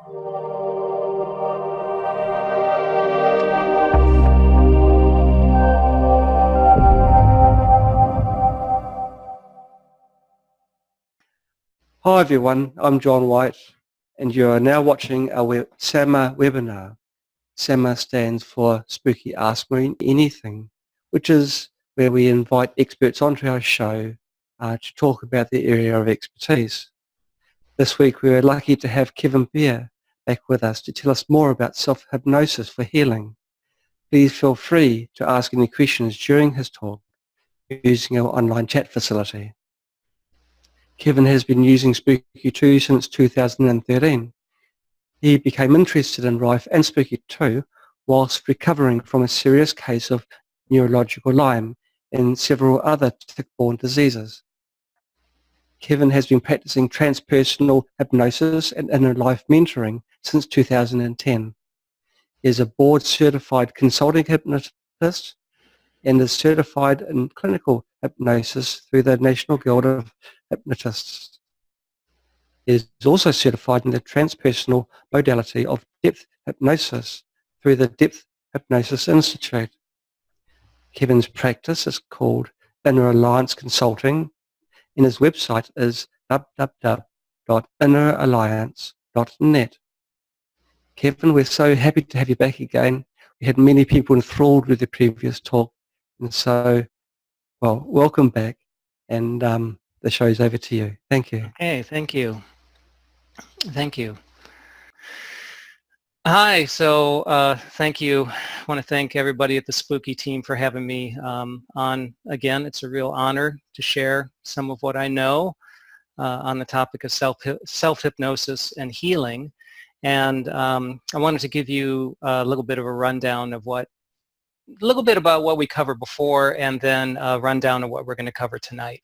Hi everyone, I'm John White and you are now watching our SAMA webinar. SAMA stands for Spooky Ask Me Anything, which is where we invite experts onto our show to talk about their area of expertise. This week we are lucky to have Kevin Beer back with us to tell us more about self-hypnosis for healing. Please feel free to ask any questions during his talk using our online chat facility. Kevin has been using Spooky 2 since 2013. He became interested in Rife and Spooky 2 whilst recovering from a serious case of neurological Lyme and several other tick-borne diseases. Kevin has been practicing transpersonal hypnosis and inner life mentoring since 2010. He is a board-certified consulting hypnotist and is certified in clinical hypnosis through the National Guild of Hypnotists. He is also certified in the transpersonal modality of depth hypnosis through the Depth Hypnosis Institute. Kevin's practice is called Inner Alliance Consulting, and his website is www.inneralliance.net. Kevin, we're so happy to have you back again. We had many people enthralled with the previous talk, and so, well, welcome back, and the show's over to you. Thank you. Okay, thank you. Thank you. Hi, so thank you. I want to thank everybody at the Spooky team for having me on again. It's a real honor to share some of what I know on the topic of self-hypnosis and healing. And I wanted to give you a little bit of a rundown of a little bit about what we covered before, and then a rundown of what we're going to cover tonight.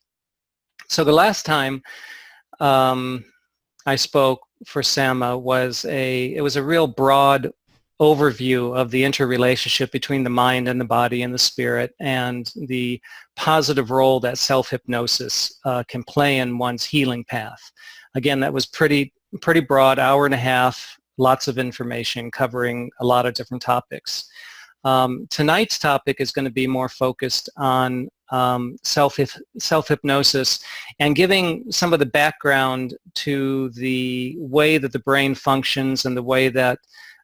So the last time I spoke for SAMA it was a real broad overview of the interrelationship between the mind and the body and the spirit, and the positive role that self-hypnosis can play in one's healing path. Again, that was pretty broad, hour and a half, lots of information covering a lot of different topics. Tonight's topic is going to be more focused on self-hypnosis and giving some of the background to the way that the brain functions and the way that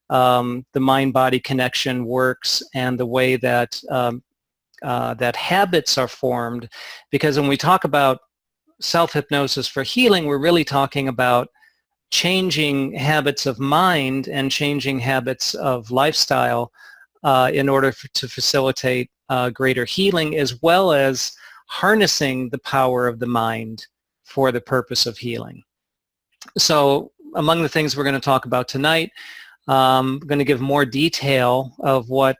the mind-body connection works, and the way that that habits are formed. Because when we talk about self-hypnosis for healing, we're really talking about changing habits of mind and changing habits of lifestyle in order to facilitate greater healing, as well as harnessing the power of the mind for the purpose of healing. So among the things we're going to talk about tonight, I'm going to give more detail of what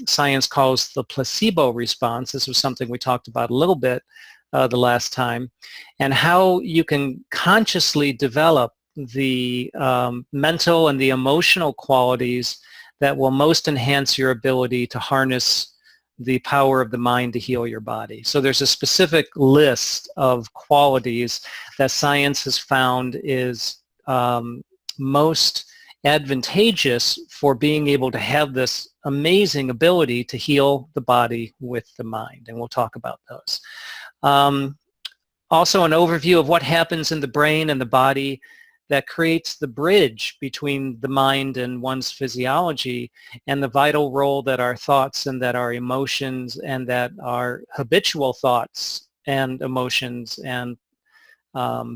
science calls the placebo response. This was something we talked about a little bit the last time, and how you can consciously develop the mental and the emotional qualities that will most enhance your ability to harness the power of the mind to heal your body. So there's a specific list of qualities that science has found is most advantageous for being able to have this amazing ability to heal the body with the mind, and we'll talk about those. Also an overview of what happens in the brain and the body that creates the bridge between the mind and one's physiology, and the vital role that our thoughts and that our emotions and that our habitual thoughts and emotions and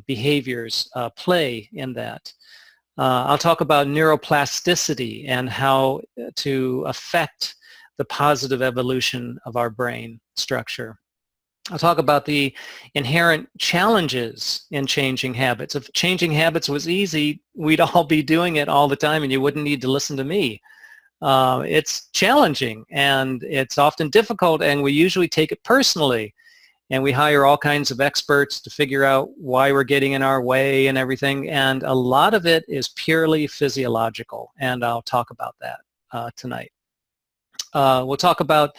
behaviors play in that. I'll talk about neuroplasticity and how to affect the positive evolution of our brain structure. I'll talk about the inherent challenges in changing habits. If changing habits was easy, we'd all be doing it all the time and you wouldn't need to listen to me. It's challenging and it's often difficult, and we usually take it personally. And we hire all kinds of experts to figure out why we're getting in our way and everything. And a lot of it is purely physiological, and I'll talk about that tonight. We'll talk about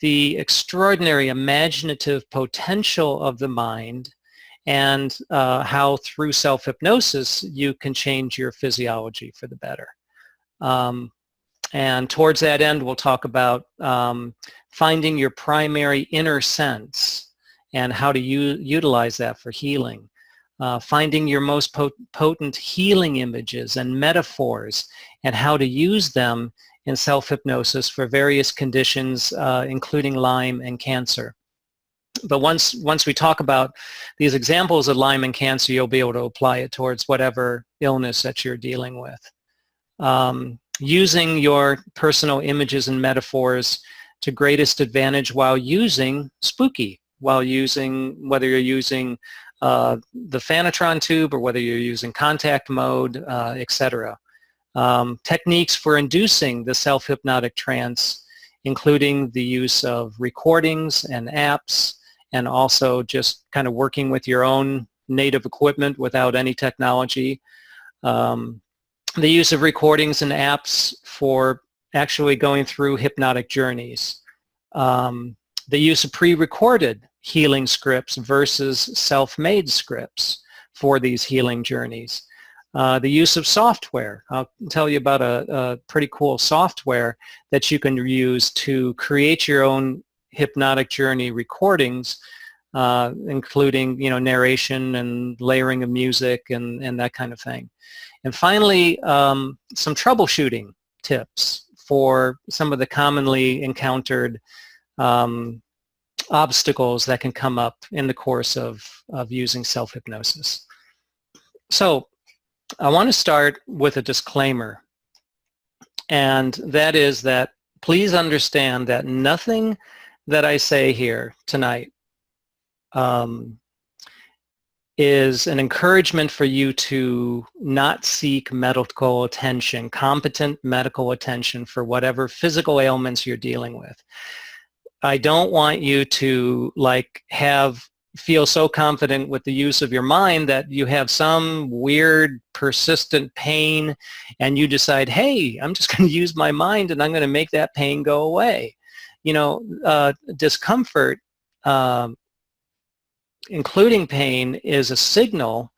the extraordinary imaginative potential of the mind and how through self-hypnosis you can change your physiology for the better. And towards that end, we'll talk about finding your primary inner sense and how to utilize that for healing. Finding your most potent healing images and metaphors and how to use them in self-hypnosis for various conditions, including Lyme and cancer. But once we talk about these examples of Lyme and cancer, you'll be able to apply it towards whatever illness that you're dealing with. Using your personal images and metaphors to greatest advantage while using spooky, whether you're using the Phanatron tube or whether you're using contact mode, etc. Techniques for inducing the self-hypnotic trance, including the use of recordings and apps, and also just kind of working with your own native equipment without any technology. The use of recordings and apps for actually going through hypnotic journeys. The use of pre-recorded healing scripts versus self-made scripts for these healing journeys. The use of software. I'll tell you about a pretty cool software that you can use to create your own hypnotic journey recordings, including narration and layering of music and that kind of thing. And finally, some troubleshooting tips for some of the commonly encountered obstacles that can come up in the course of using self-hypnosis. So I want to start with a disclaimer, and that is that please understand that nothing that I say here tonight is an encouragement for you to not seek medical attention, competent medical attention for whatever physical ailments you're dealing with. I don't want you to feel so confident with the use of your mind that you have some weird persistent pain and you decide, hey, I'm just going to use my mind and I'm going to make that pain go away. Discomfort, including pain, is a signal,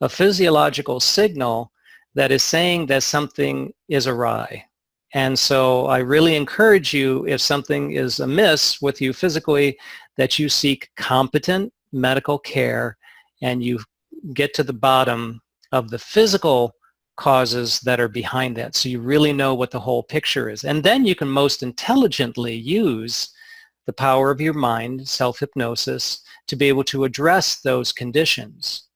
a physiological signal that is saying that something is awry. And so I really encourage you, if something is amiss with you physically, that you seek competent medical care and you get to the bottom of the physical causes that are behind that, so you really know what the whole picture is. And then you can most intelligently use the power of your mind, self-hypnosis, to be able to address those conditions.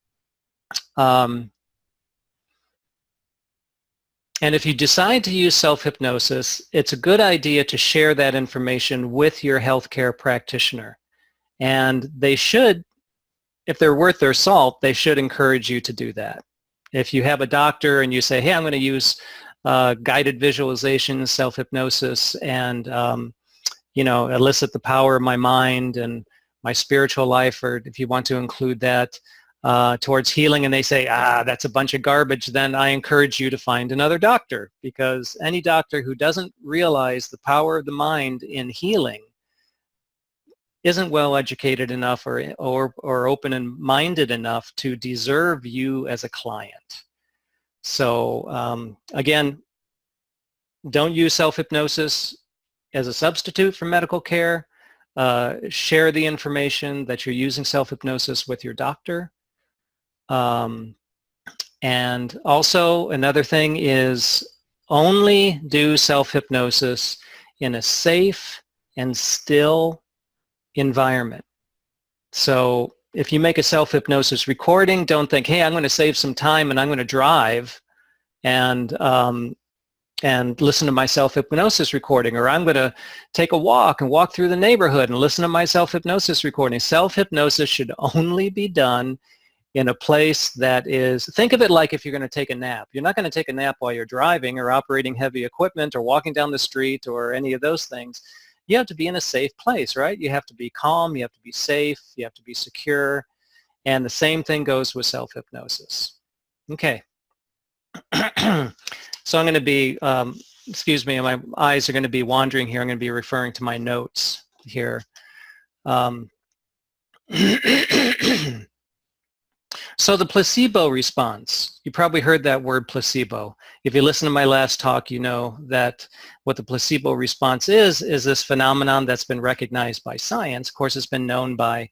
And if you decide to use self-hypnosis, it's a good idea to share that information with your healthcare practitioner. And they should, if they're worth their salt, they should encourage you to do that. If you have a doctor and you say, hey, I'm going to use guided visualization, self-hypnosis, and elicit the power of my mind and my spiritual life, or if you want to include that towards healing, and they say, that's a bunch of garbage, then I encourage you to find another doctor, because any doctor who doesn't realize the power of the mind in healing isn't well educated enough or open and minded enough to deserve you as a client. So again, don't use self-hypnosis as a substitute for medical care. Share the information that you're using self-hypnosis with your doctor. And also another thing is only do self-hypnosis in a safe and still environment. So if you make a self-hypnosis recording, don't think, hey, I'm going to save some time and I'm going to drive and listen to my self-hypnosis recording, or I'm going to take a walk and walk through the neighborhood and listen to my self-hypnosis recording. Self-hypnosis should only be done in a place that is, think of it like if you're going to take a nap. You're not going to take a nap while you're driving or operating heavy equipment or walking down the street or any of those things. You have to be in a safe place, right? You have to be calm, you have to be safe, you have to be secure, and the same thing goes with self-hypnosis. Okay. So I'm going to be, excuse me, my eyes are going to be wandering here. I'm going to be referring to my notes here. So the placebo response, you probably heard that word placebo. If you listen to my last talk, you know that what the placebo response is this phenomenon that's been recognized by science. Of course, it's been known by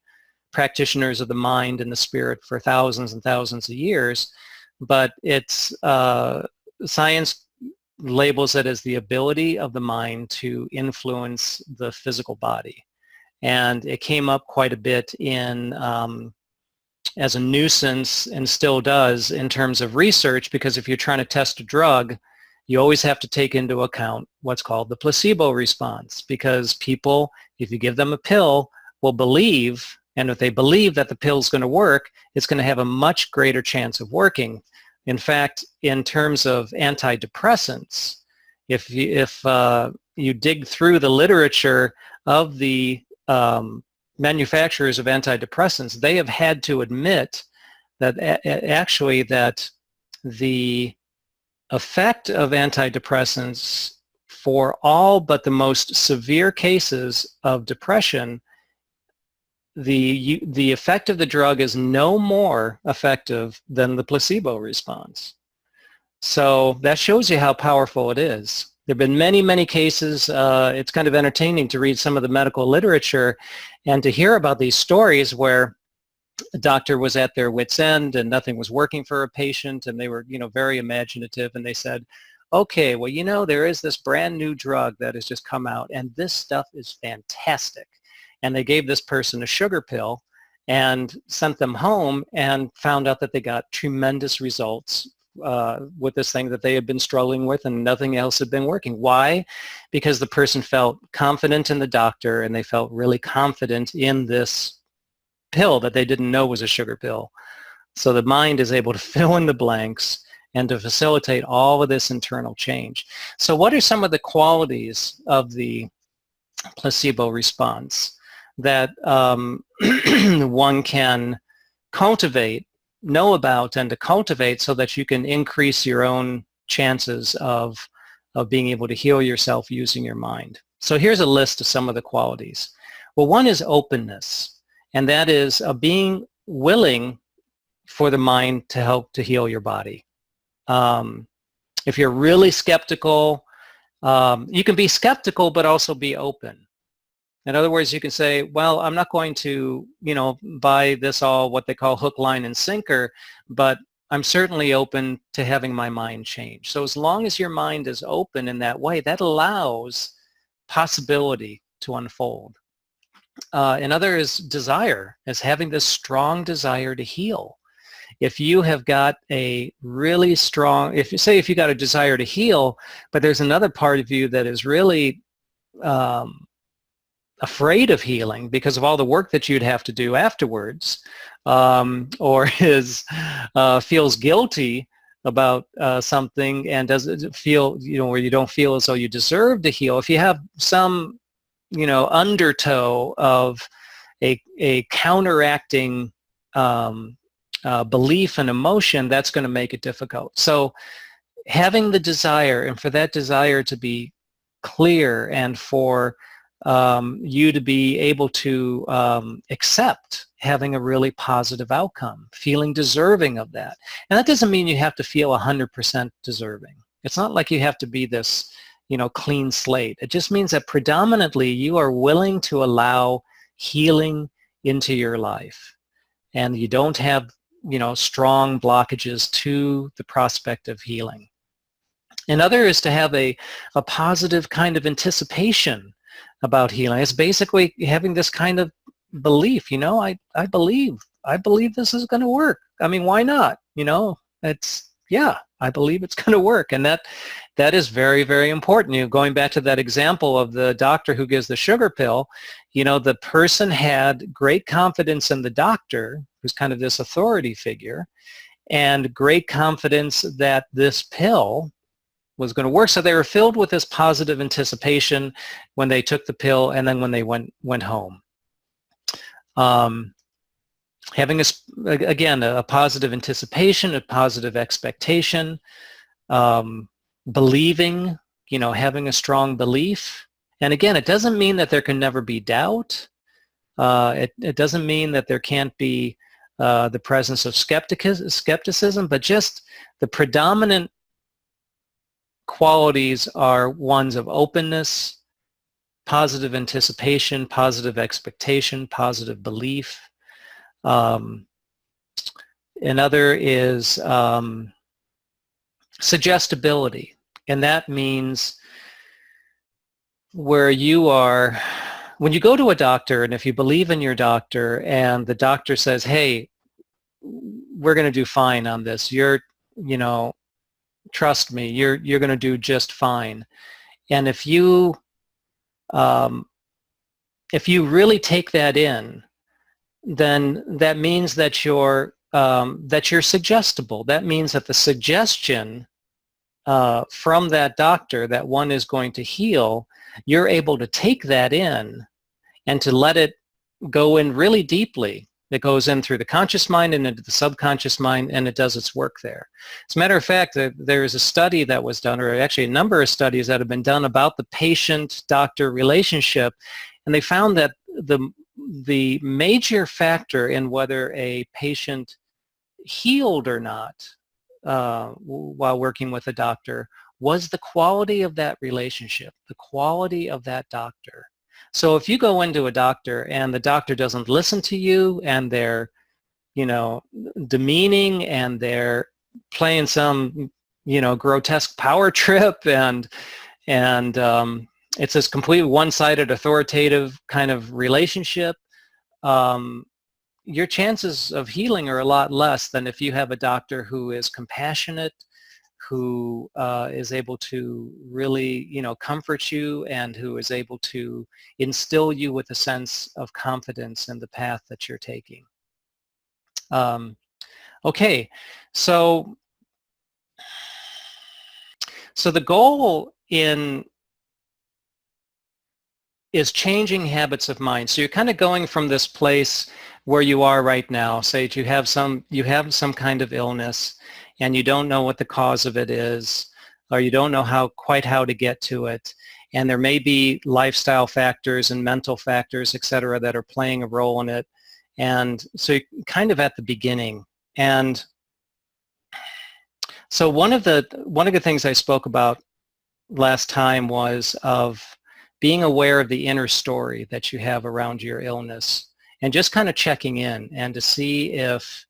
practitioners of the mind and the spirit for thousands and thousands of years, but it's science labels it as the ability of the mind to influence the physical body. And it came up quite a bit in as a nuisance, and still does in terms of research, because if you're trying to test a drug, you always have to take into account what's called the placebo response, because people, if you give them a pill, will believe, and if they believe that the pill is going to work, it's going to have a much greater chance of working. In fact, in terms of antidepressants, if you dig through the literature of the manufacturers of antidepressants, they have had to admit that actually that the effect of antidepressants for all but the most severe cases of depression, the effect of the drug is no more effective than the placebo response. So that shows you how powerful it is. There have been many, many cases. It's kind of entertaining to read some of the medical literature and to hear about these stories where a doctor was at their wit's end and nothing was working for a patient, and they were, very imaginative, and they said, okay, well, there is this brand new drug that has just come out, and this stuff is fantastic. And they gave this person a sugar pill and sent them home and found out that they got tremendous results with this thing that they had been struggling with, and nothing else had been working. Why? Because the person felt confident in the doctor, and they felt really confident in this pill that they didn't know was a sugar pill. So the mind is able to fill in the blanks and to facilitate all of this internal change. So what are some of the qualities of the placebo response that one can cultivate, know about, and to cultivate so that you can increase your own chances of being able to heal yourself using your mind? So here's a list of some of the qualities. Well, one is openness, and that is being willing for the mind to help to heal your body. If you're really skeptical, you can be skeptical but also be open. In other words, you can say, well, I'm not going to, buy this all what they call hook, line, and sinker, but I'm certainly open to having my mind change. So as long as your mind is open in that way, that allows possibility to unfold. Another is desire, is having this strong desire to heal. If you have got a really strong, if you got a desire to heal, but there's another part of you that is really afraid of healing because of all the work that you'd have to do afterwards, or feels guilty about something and doesn't feel, where you don't feel as though you deserve to heal. If you have some, undertow of a counteracting belief and emotion, that's going to make it difficult. So having the desire, and for that desire to be clear, and for you to be able to accept having a really positive outcome, feeling deserving of that. And that doesn't mean you have to feel 100% deserving. It's not like you have to be this, clean slate. It just means that predominantly you are willing to allow healing into your life, and you don't have, strong blockages to the prospect of healing. Another is to have a positive kind of anticipation about healing. It's basically having this kind of belief, I believe this is going to work. I mean, why not? I believe it's going to work. And that is very, very important. Going back to that example of the doctor who gives the sugar pill, the person had great confidence in the doctor, who's kind of this authority figure, and great confidence that this pill was going to work. So they were filled with this positive anticipation when they took the pill, and then when they went home. Having a positive anticipation, a positive expectation, believing, having a strong belief. And again, it doesn't mean that there can never be doubt. It doesn't mean that there can't be the presence of skepticism, but just the predominant qualities are ones of openness, positive anticipation, positive expectation, positive belief. Another is suggestibility, and that means where you are, when you go to a doctor, and if you believe in your doctor and the doctor says, hey, we're going to do fine on this, trust me, you're going to do just fine. And if you really take that in, then that means that you're suggestible. That means that the suggestion from that doctor that one is going to heal, you're able to take that in and to let it go in really deeply. It goes in through the conscious mind and into the subconscious mind, and it does its work there. As a matter of fact, there is a study that was done, or actually a number of studies that have been done about the patient-doctor relationship, and they found that the major factor in whether a patient healed or not while working with a doctor was the quality of that relationship, the quality of that doctor. So if you go into a doctor and the doctor doesn't listen to you, and they're, demeaning, and they're playing some, grotesque power trip, and it's this completely one-sided authoritative kind of relationship, your chances of healing are a lot less than if you have a doctor who is compassionate, who is able to really, comfort you, and who is able to instill you with a sense of confidence in the path that you're taking. Okay, so the goal is changing habits of mind. So you're kind of going from this place where you are right now. Say you have some kind of illness, and you don't know what the cause of it is, or you don't know quite how to get to it, and there may be lifestyle factors and mental factors, etc., that are playing a role in it. And so you're kind of at the beginning. And so one of the things I spoke about last time was of being aware of the inner story that you have around your illness, and just kind of checking in and to see if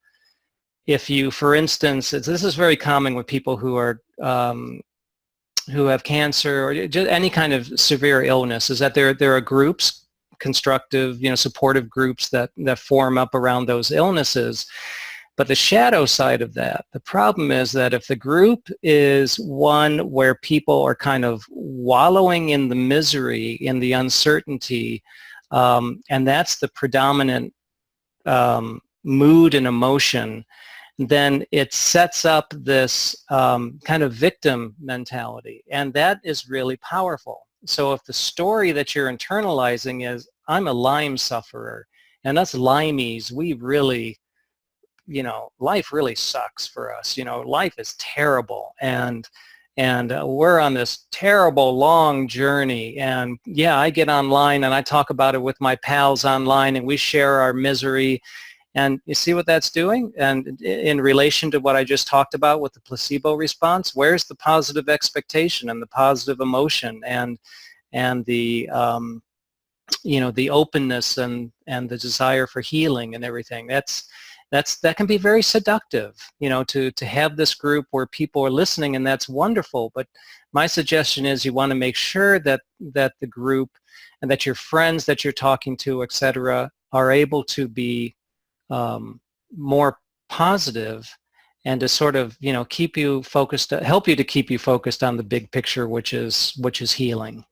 you, for instance, this is very common with people who are who have cancer or just any kind of severe illness, is that there are groups, constructive, supportive groups that form up around those illnesses. But the shadow side of that, the problem is that if the group is one where people are kind of wallowing in the misery, in the uncertainty, and that's the predominant mood and emotion, then it sets up this kind of victim mentality, and that is really powerful. So if the story that you're internalizing is, I'm a Lyme sufferer, and us Lymies, we really, life really sucks for us. Life is terrible, and we're on this terrible long journey, and yeah, I get online and I talk about it with my pals online, and we share our misery. And you see what that's doing? And in relation to what I just talked about with the placebo response, where's the positive expectation and the positive emotion and the the openness and the desire for healing and everything? That can be very seductive, to have this group where people are listening, and that's wonderful. But my suggestion is you want to make sure that the group and that your friends that you're talking to, etc., are able to be more positive, and to sort of keep you focused, help you to keep you focused on the big picture, which is healing.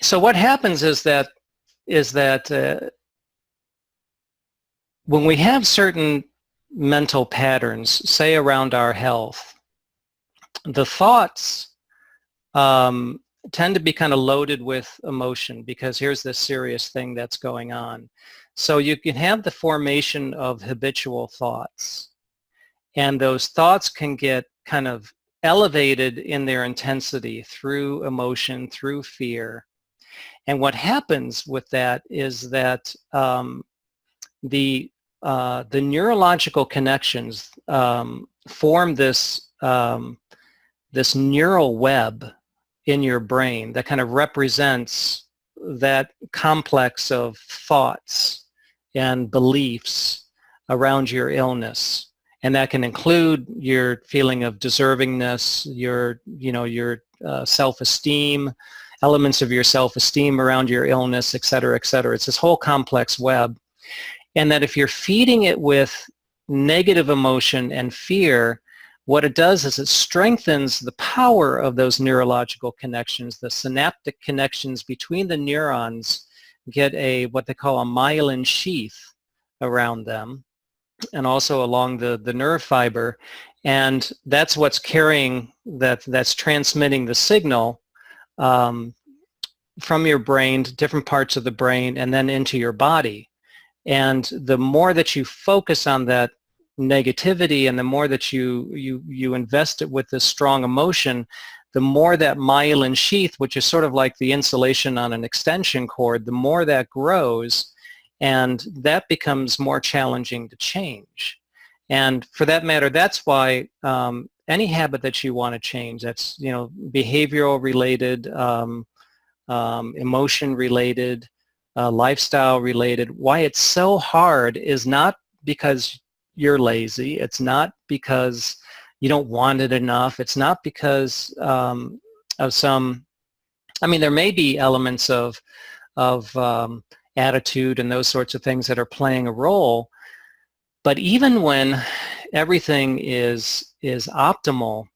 So what happens is that when we have certain mental patterns, say around our health, the thoughts tend to be kind of loaded with emotion, because here's this serious thing that's going on. So you can have the formation of habitual thoughts, and those thoughts can get kind of elevated in their intensity through emotion, through fear. And what happens with that is that the neurological connections form this this neural web in your brain that kind of represents that complex of thoughts and beliefs around your illness. And that can include your feeling of deservingness, your self-esteem, elements of your self-esteem around your illness, et cetera, et cetera. It's this whole complex web. And that if you're feeding it with negative emotion and fear, what it does is it strengthens the power of those neurological connections. The synaptic connections between the neurons get what they call a myelin sheath around them, and also along the nerve fiber. And that's what's carrying, that's transmitting the signal from your brain to different parts of the brain and then into your body. And the more that you focus on that negativity and the more that you invest it with this strong emotion, the more that myelin sheath, which is sort of like the insulation on an extension cord, the more that grows, and that becomes more challenging to change. And for that matter, that's why any habit that you want to change, that's behavioral related, emotion related, lifestyle related, why it's so hard is not because you're lazy. It's not because you don't want it enough. It's not because of some, there may be elements of attitude and those sorts of things that are playing a role, but even when everything is optimal,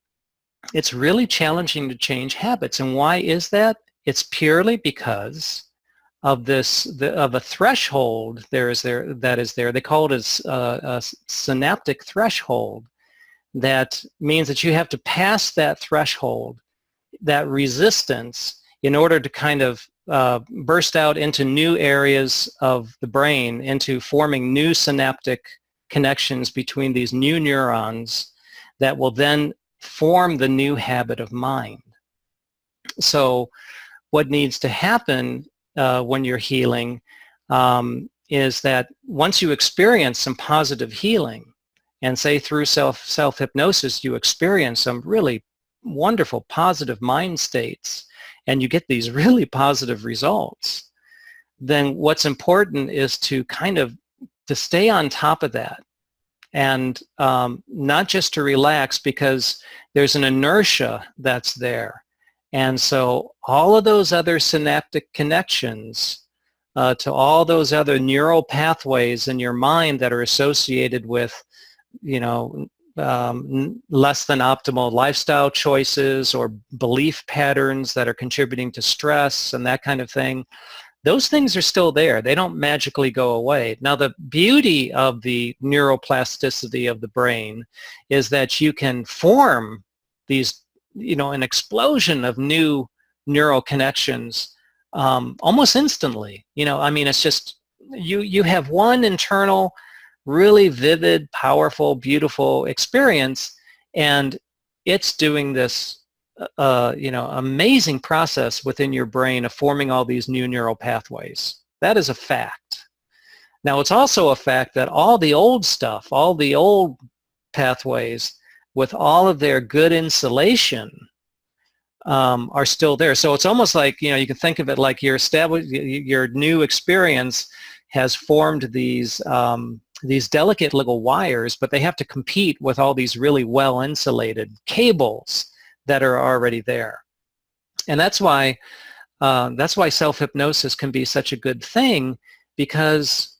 it's really challenging to change habits. And why is that? It's purely because of a threshold that is there. They call it a synaptic threshold. That means that you have to pass that threshold, that resistance, in order to kind of burst out into new areas of the brain, into forming new synaptic connections between these new neurons that will then form the new habit of mind. So what needs to happen when you're healing is that once you experience some positive healing, and say through self-hypnosis you experience some really wonderful positive mind states, and you get these really positive results, then what's important is to to stay on top of that, and not just to relax, because there's an inertia that's there. And so all of those other synaptic connections to all those other neural pathways in your mind that are associated with, less than optimal lifestyle choices or belief patterns that are contributing to stress and that kind of thing, those things are still there. They don't magically go away. Now, the beauty of the neuroplasticity of the brain is that you can form these, an explosion of new neural connections almost instantly. It's just, you have one internal, really vivid, powerful, beautiful experience, and it's doing this amazing process within your brain of forming all these new neural pathways. That is a fact. Now, it's also a fact that all the old stuff, all the old pathways with all of their good insulation are still there. So it's almost like, you can think of it like your new experience has formed these delicate little wires, but they have to compete with all these really well insulated cables that are already there. And that's why self-hypnosis can be such a good thing, because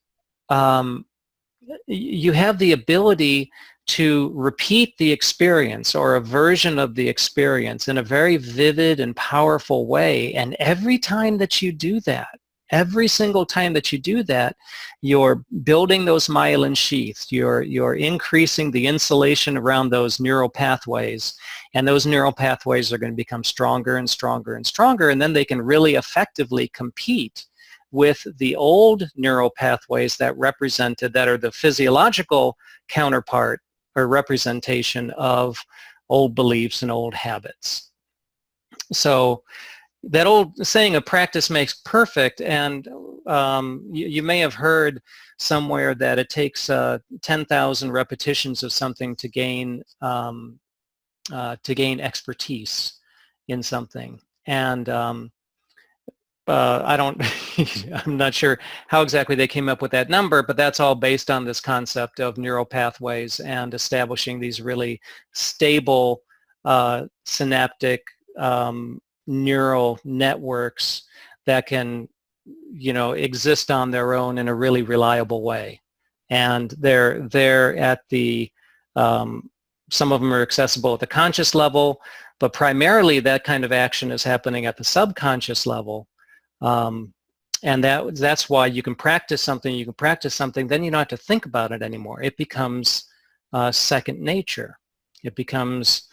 you have the ability to repeat the experience or a version of the experience in a very vivid and powerful way. And every time that you do that, every single time that you do that, you're building those myelin sheaths, you're increasing the insulation around those neural pathways, and those neural pathways are going to become stronger and stronger and stronger, and then they can really effectively compete with the old neural pathways that are the physiological counterpart or representation of old beliefs and old habits. So that old saying of practice makes perfect, and you may have heard somewhere that it takes 10,000 repetitions of something to gain expertise in something. And I don't, I'm not sure how exactly they came up with that number, but that's all based on this concept of neural pathways and establishing these really stable synaptic neural networks that can, exist on their own in a really reliable way. And they're at the, some of them are accessible at the conscious level, but primarily that kind of action is happening at the subconscious level. And that's why you can practice something, then you don't have to think about it anymore. It becomes second nature. It becomes,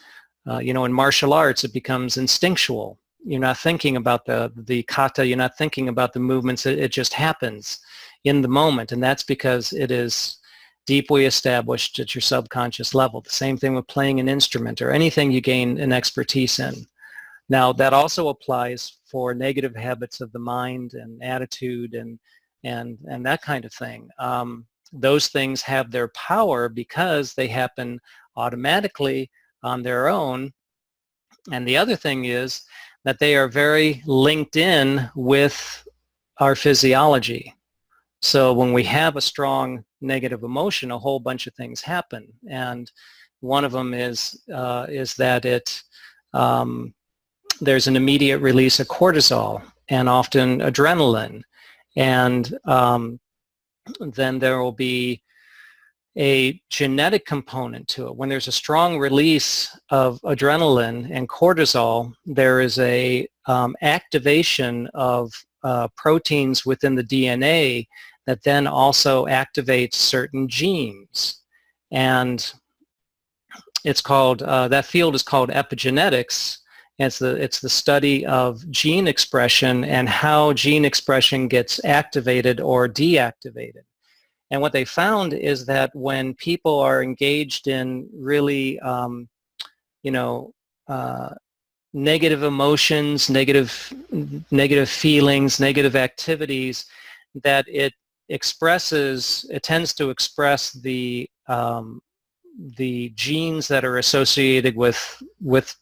in martial arts, it becomes instinctual. You're not thinking about the kata, you're not thinking about the movements, it just happens in the moment, and that's because it is deeply established at your subconscious level. The same thing with playing an instrument or anything you gain an expertise in. Now, that also applies for negative habits of the mind and attitude and that kind of thing. Those things have their power because they happen automatically on their own. And the other thing is that they are very linked in with our physiology. So when we have a strong negative emotion, a whole bunch of things happen. And one of them is that there's an immediate release of cortisol and often adrenaline. And then there will be a genetic component to it. When there's a strong release of adrenaline and cortisol, there is a activation of proteins within the DNA that then also activates certain genes. And it's called, that field is called epigenetics. It's the study of gene expression and how gene expression gets activated or deactivated. And what they found is that when people are engaged in really, negative emotions, negative feelings, negative activities, that it tends to express the genes that are associated with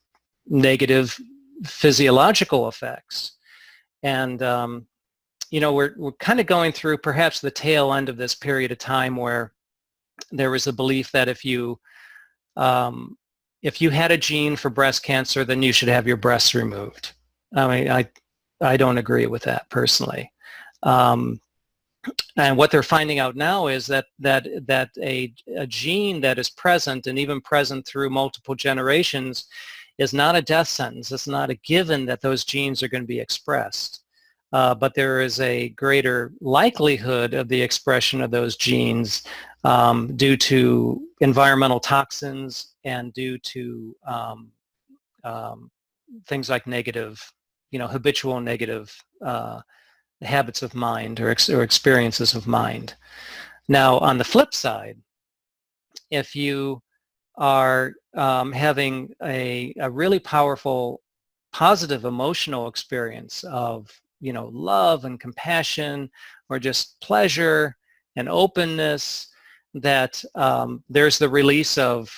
negative physiological effects. And we're kind of going through perhaps the tail end of this period of time where there was a belief that if you had a gene for breast cancer, then you should have your breasts removed. I mean, I don't agree with that personally. And what they're finding out now is that a gene that is present, and even present through multiple generations, is not a death sentence. It's not a given that those genes are going to be expressed. But there is a greater likelihood of the expression of those genes due to environmental toxins and due to things like negative, habitual negative habits of mind or experiences of mind. Now, on the flip side, if you are having a really powerful, positive emotional experience of love and compassion, or just pleasure and openness, that there's the release of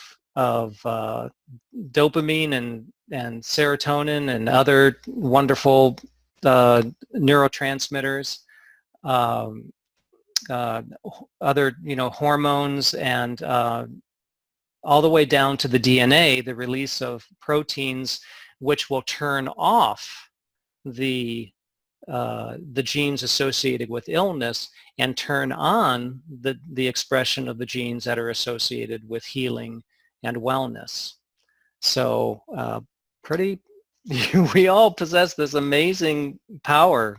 dopamine and serotonin and other wonderful neurotransmitters, other hormones, and all the way down to the DNA, the release of proteins which will turn off the genes associated with illness and turn on the expression of the genes that are associated with healing and wellness. So we all possess this amazing power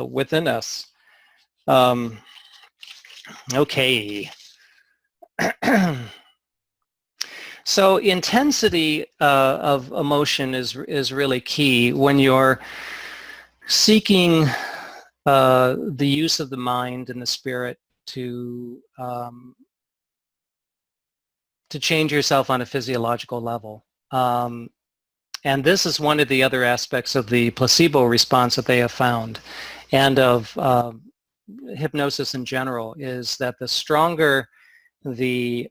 within us. Okay. So intensity of emotion is really key when you're seeking the use of the mind and the spirit to change yourself on a physiological level. And this is one of the other aspects of the placebo response that they have found, and of hypnosis in general, is that the stronger the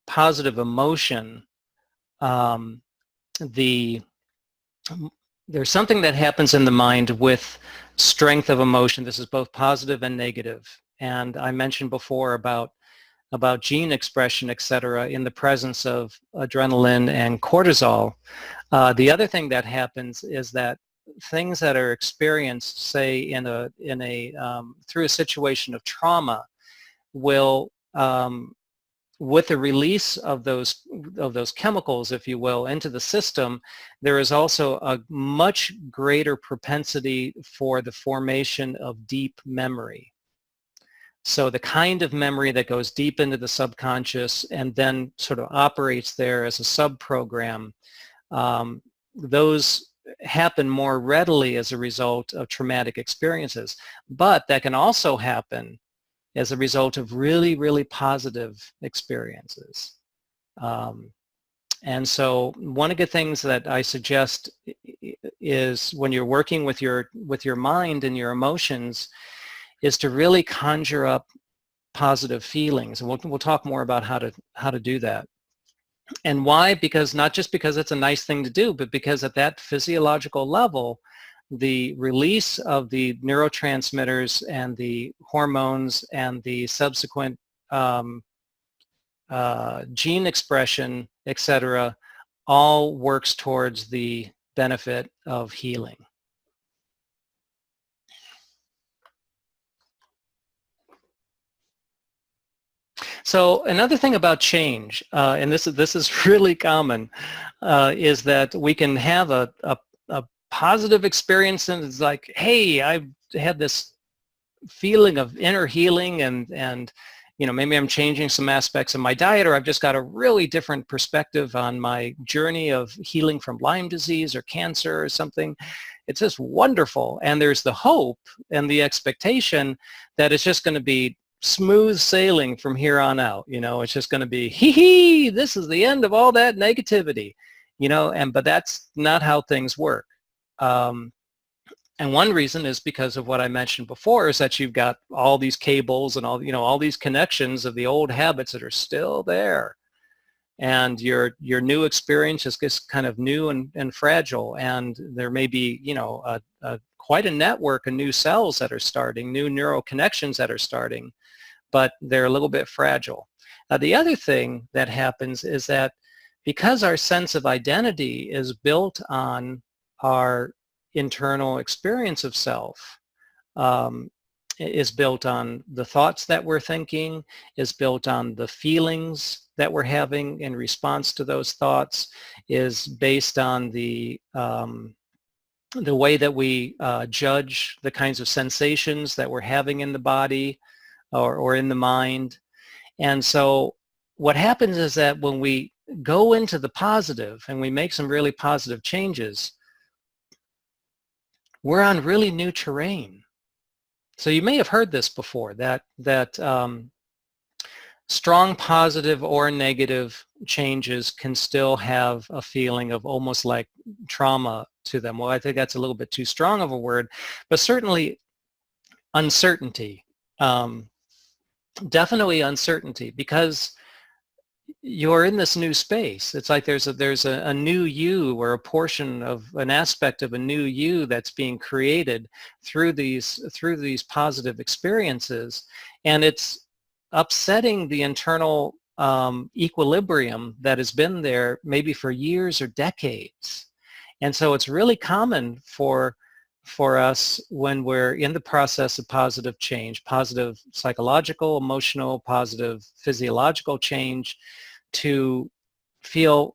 positive emotion, um, there's something that happens in the mind with strength of emotion. This is both positive and negative. And I mentioned before about gene expression, etc., in the presence of adrenaline and cortisol. The other thing that happens is that things that are experienced, say, through a situation of trauma, will, with the release of those chemicals, if you will, into the system, there is also a much greater propensity for the formation of deep memory. So the kind of memory that goes deep into the subconscious and then sort of operates there as a sub-program, those happen more readily as a result of traumatic experiences. But that can also happen as a result of really, really positive experiences. And so one of the things that I suggest is, when you're working with your mind and your emotions, is to really conjure up positive feelings. And we'll talk more about how to do that. And why? Because not just because it's a nice thing to do, but because at that physiological level, the release of the neurotransmitters and the hormones and the subsequent gene expression, etc., all works towards the benefit of healing. So another thing about change, and this is really common, is that we can have a positive experience, and it's like, hey, I've had this feeling of inner healing, and maybe I'm changing some aspects of my diet, or I've just got a really different perspective on my journey of healing from Lyme disease or cancer or something. It's just wonderful, and there's the hope and the expectation that it's just going to be smooth sailing from here on out. It's just going to be, hee, this is the end of all that negativity, but that's not how things work. And one reason is because of what I mentioned before, is that you've got all these cables and all these connections of the old habits that are still there. And your new experience is just kind of new and fragile. And there may be, quite a network of new cells that are starting, new neural connections that are starting, but they're a little bit fragile. Now, the other thing that happens is that because our sense of identity is built on our internal experience of self, is built on the thoughts that we're thinking, is built on the feelings that we're having in response to those thoughts, is based on the way that we judge the kinds of sensations that we're having in the body or in the mind. And so what happens is that when we go into the positive and we make some really positive changes, we're on really new terrain. So you may have heard this before, that strong positive or negative changes can still have a feeling of almost like trauma to them. Well, I think that's a little bit too strong of a word, but certainly uncertainty. Definitely uncertainty, because you're in this new space. It's like there's a new you, or a portion of an aspect of a new you that's being created through these positive experiences, and it's upsetting the internal equilibrium that has been there maybe for years or decades. And so it's really common for us, when we're in the process of positive change, positive psychological, emotional, positive physiological change, to feel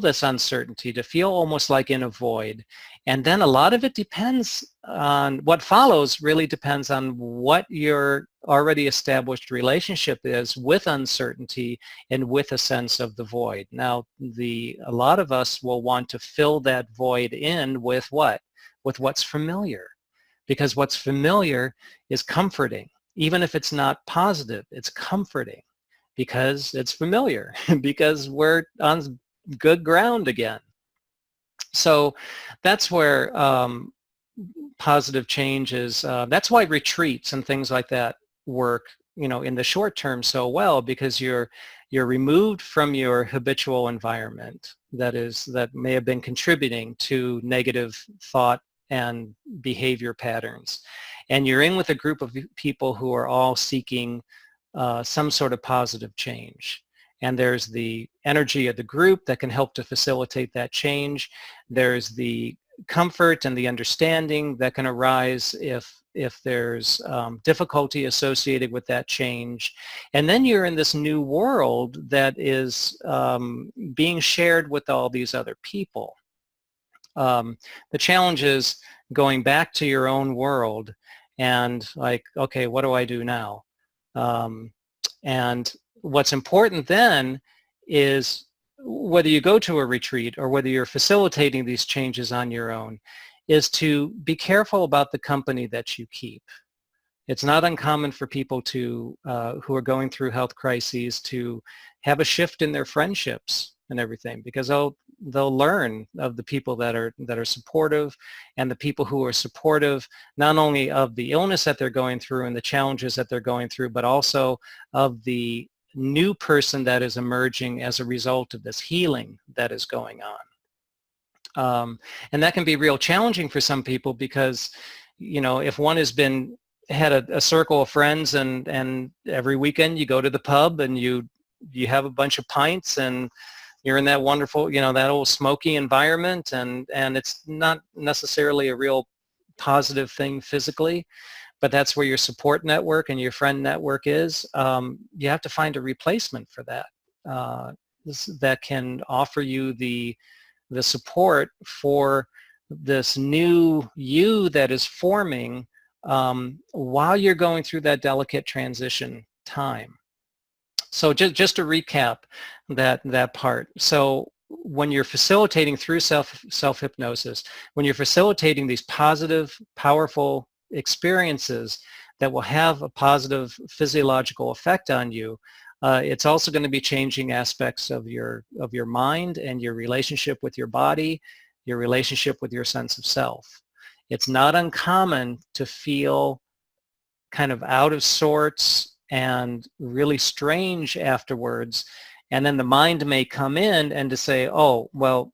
this uncertainty, to feel almost like in a void. And then a lot of it depends on what follows, really depends on what your already established relationship is with uncertainty and with a sense of the void. Now, a lot of us will want to fill that void in with what? With what's familiar, because what's familiar is comforting. Even if it's not positive, it's comforting because it's familiar, because we're on good ground again. So that's where positive change is. That's why retreats and things like that work, in the short term so well, because you're removed from your habitual environment that may have been contributing to negative thought and behavior patterns, and you're in with a group of people who are all seeking some sort of positive change. And there's the energy of the group that can help to facilitate that change. There's the comfort and the understanding that can arise if there's difficulty associated with that change. And then you're in this new world that is being shared with all these other people. The challenge is going back to your own world and like, okay, what do I do now? And what's important then is, whether you go to a retreat or whether you're facilitating these changes on your own, is to be careful about the company that you keep. It's not uncommon for people to who are going through health crises to have a shift in their friendships and everything, because they'll learn of the people that are supportive, and the people who are supportive not only of the illness that they're going through and the challenges that they're going through, but also of the new person that is emerging as a result of this healing that is going on. And that can be real challenging for some people, because if one has had a circle of friends and every weekend you go to the pub and you have a bunch of pints and you're in that wonderful, that old smoky environment, and it's not necessarily a real positive thing physically, but that's where your support network and your friend network is. You have to find a replacement for that that can offer you the support for this new you that is forming while you're going through that delicate transition time. So just to recap that part. So when you're facilitating through self-hypnosis, when you're facilitating these positive, powerful experiences that will have a positive physiological effect on you, it's also going to be changing aspects of your mind and your relationship with your body, your relationship with your sense of self. It's not uncommon to feel kind of out of sorts and really strange afterwards, and then the mind may come in and to say, oh, well,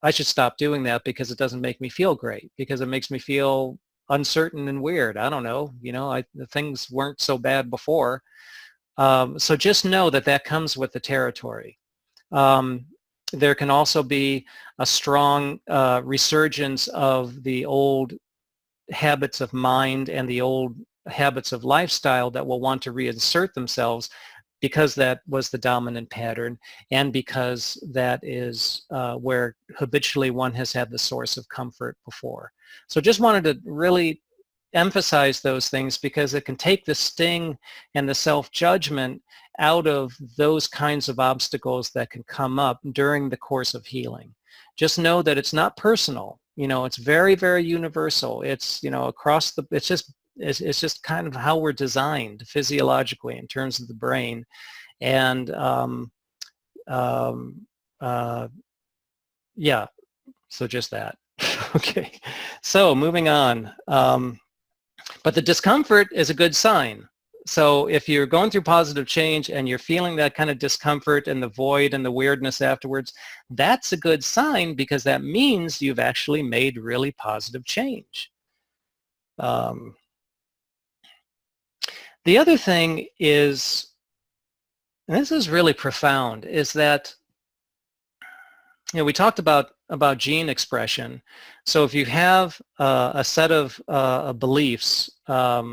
I should stop doing that because it doesn't make me feel great, because it makes me feel uncertain and weird. I don't know, the things weren't so bad before. So just know that comes with the territory. There can also be a strong resurgence of the old habits of mind and the old habits of lifestyle that will want to reinsert themselves, because that was the dominant pattern, and because that is where habitually one has had the source of comfort before. So just wanted to really emphasize those things, because it can take the sting and the self-judgment out of those kinds of obstacles that can come up during the course of healing. Just know that it's not personal. It's very, very universal. It's, across the, it's just kind of how we're designed physiologically in terms of the brain. And yeah, so just that. Okay, so moving on. But the discomfort is a good sign. So if you're going through positive change and you're feeling that kind of discomfort and the void and the weirdness afterwards, that's a good sign, because that means you've actually made really positive change. The other thing is, and this is really profound, is that we talked about gene expression. So if you have a set of beliefs, a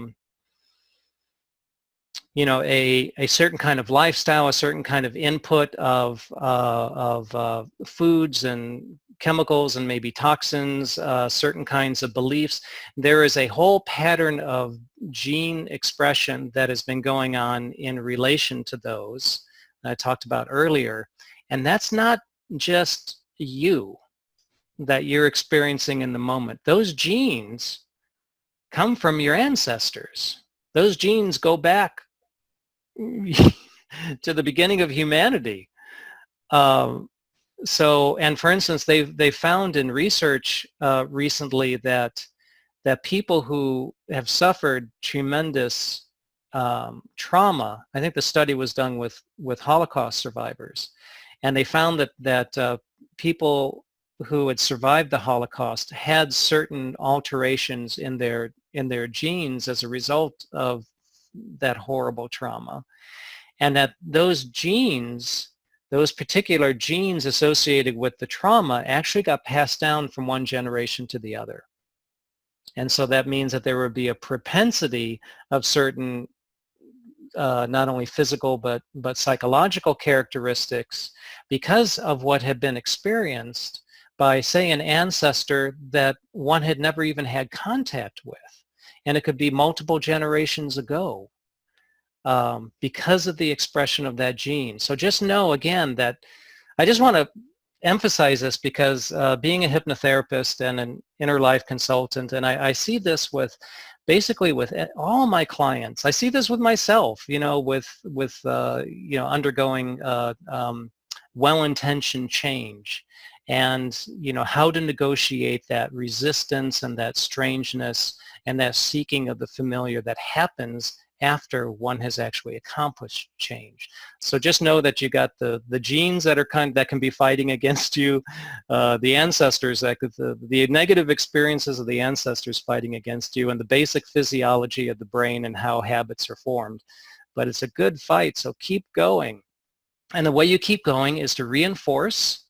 certain kind of lifestyle, a certain kind of input of foods and chemicals and maybe toxins, certain kinds of beliefs, there is a whole pattern of gene expression that has been going on in relation to those that I talked about earlier. And that's not just you that you're experiencing in the moment. Those genes come from your ancestors. Those genes go back to the beginning of humanity. and for instance, they found in research recently that people who have suffered tremendous trauma, I think the study was done with Holocaust survivors, and they found that people who had survived the Holocaust had certain alterations in their genes as a result of that horrible trauma, and that those genes, those particular genes associated with the trauma, actually got passed down from one generation to the other. And so that means that there would be a propensity of certain not only physical but psychological characteristics because of what had been experienced by, say, an ancestor that one had never even had contact with. And it could be multiple generations ago because of the expression of that gene. So just know, again, that I just want to emphasize this because being a hypnotherapist and an inner life consultant, and I see this basically with all my clients. I see this with myself, with undergoing well-intentioned change, and how to negotiate that resistance and that strangeness and that seeking of the familiar that happens after one has actually accomplished change. So just know that you got the genes that can be fighting against you, the ancestors, the negative experiences of the ancestors fighting against you, and the basic physiology of the brain and how habits are formed. But it's a good fight, so keep going. And the way you keep going is to reinforce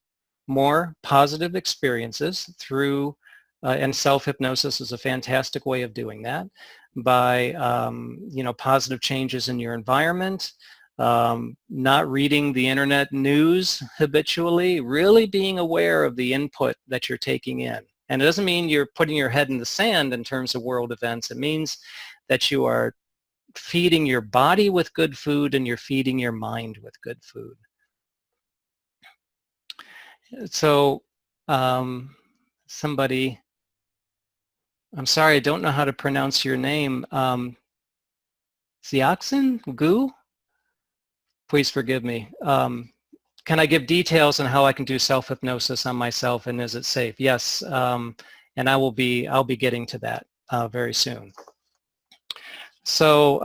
more positive experiences through, and self-hypnosis is a fantastic way of doing that, by positive changes in your environment, not reading the internet news habitually, really being aware of the input that you're taking in. And it doesn't mean you're putting your head in the sand in terms of world events. It means that you are feeding your body with good food and you're feeding your mind with good food. So somebody, I'm sorry, I don't know how to pronounce your name. Xiaoxin? Gu? Please forgive me. Can I give details on how I can do self-hypnosis on myself, and is it safe? Yes, and I'll be getting to that very soon. So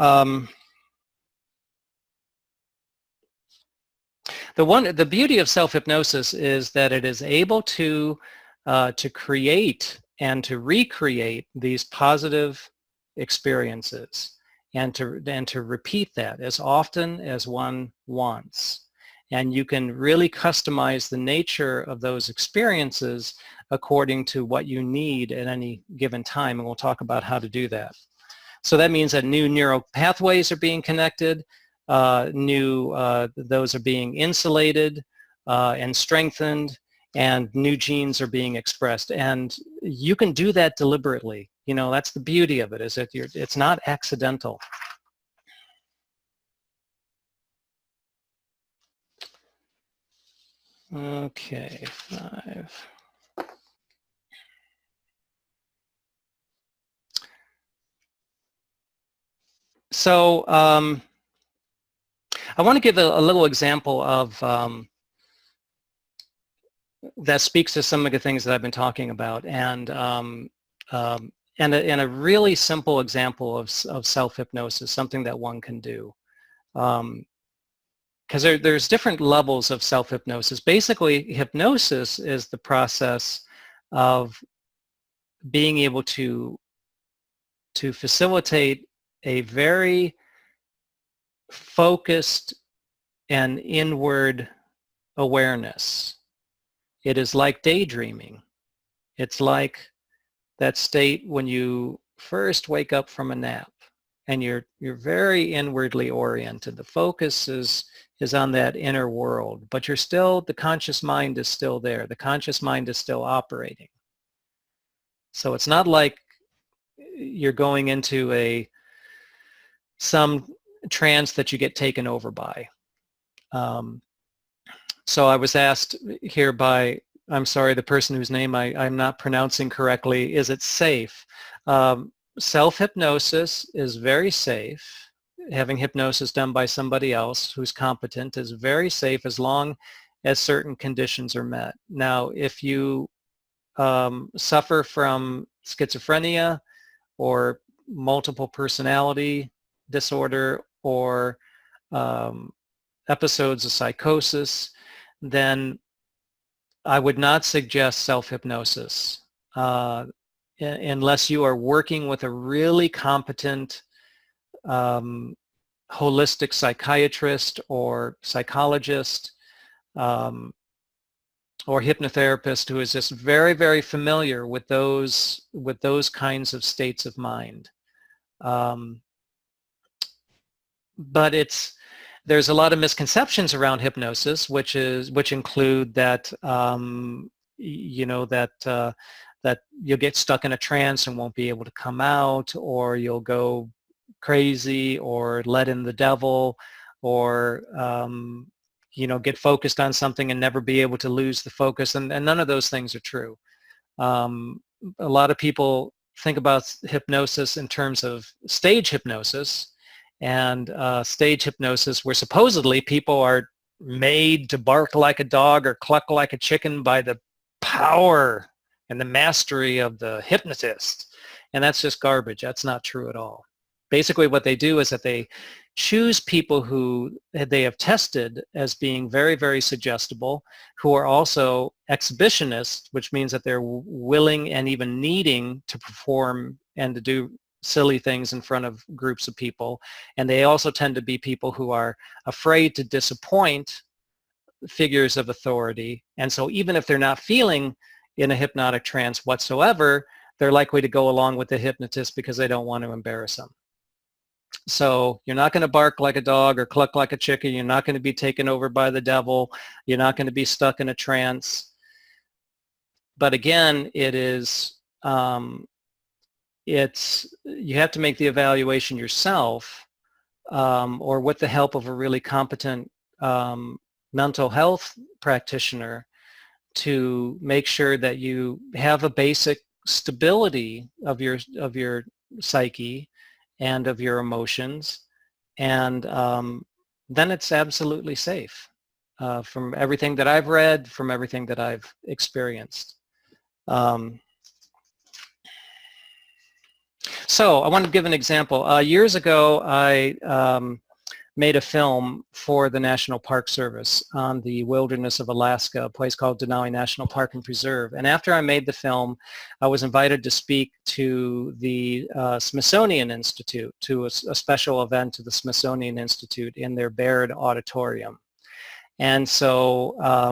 the beauty of self-hypnosis is that it is able to create and to recreate these positive experiences, and to repeat that as often as one wants. And you can really customize the nature of those experiences according to what you need at any given time, and we'll talk about how to do that. So that means that new neural pathways are being connected, those are being insulated and strengthened, and new genes are being expressed. And you can do that deliberately. That's the beauty of it, is that it's not accidental. Okay, 5. So I want to give a little example of that speaks to some of the things that I've been talking about, and a really simple example of self-hypnosis, something that one can do. Because there's different levels of self-hypnosis. Basically, hypnosis is the process of being able to facilitate a very focused and inward awareness. It is like daydreaming. It's like that state when you first wake up from a nap and you're very inwardly oriented. The focus is on that inner world, but the conscious mind is still there. The conscious mind is still operating. So it's not like you're going into some trance that you get taken over by. So I was asked here by, I'm sorry, the person whose name I'm not pronouncing correctly, is it safe? Self-hypnosis is very safe. Having hypnosis done by somebody else who's competent is very safe as long as certain conditions are met. Now, if you suffer from schizophrenia or multiple personality disorder or episodes of psychosis, then I would not suggest self-hypnosis unless you are working with a really competent holistic psychiatrist or psychologist or hypnotherapist who is just very, very familiar with those kinds of states of mind. But there's a lot of misconceptions around hypnosis, which include that that you'll get stuck in a trance and won't be able to come out, or you'll go crazy, or let in the devil, or get focused on something and never be able to lose the focus, and none of those things are true. A lot of people think about hypnosis in terms of stage hypnosis, and stage hypnosis where supposedly people are made to bark like a dog or cluck like a chicken by the power and the mastery of the hypnotist. And that's just garbage. That's not true at all. Basically what they do is that they choose people who they have tested as being very, very suggestible, who are also exhibitionists, which means that they're willing and even needing to perform and to do silly things in front of groups of people. And they also tend to be people who are afraid to disappoint figures of authority. And so even if they're not feeling in a hypnotic trance whatsoever, they're likely to go along with the hypnotist because they don't want to embarrass them. So you're not going to bark like a dog or cluck like a chicken. You're not going to be taken over by the devil. You're not going to be stuck in a trance. But again, you have to make the evaluation yourself, or with the help of a really competent mental health practitioner, to make sure that you have a basic stability of your psyche and of your emotions, and then it's absolutely safe from everything that I've read, from everything that I've experienced. So I want to give an example. Years ago, I made a film for the National Park Service on the wilderness of Alaska, a place called Denali National Park and Preserve. And after I made the film, I was invited to speak to the Smithsonian Institute, to a special event to the Smithsonian Institute in their Baird Auditorium. And so, I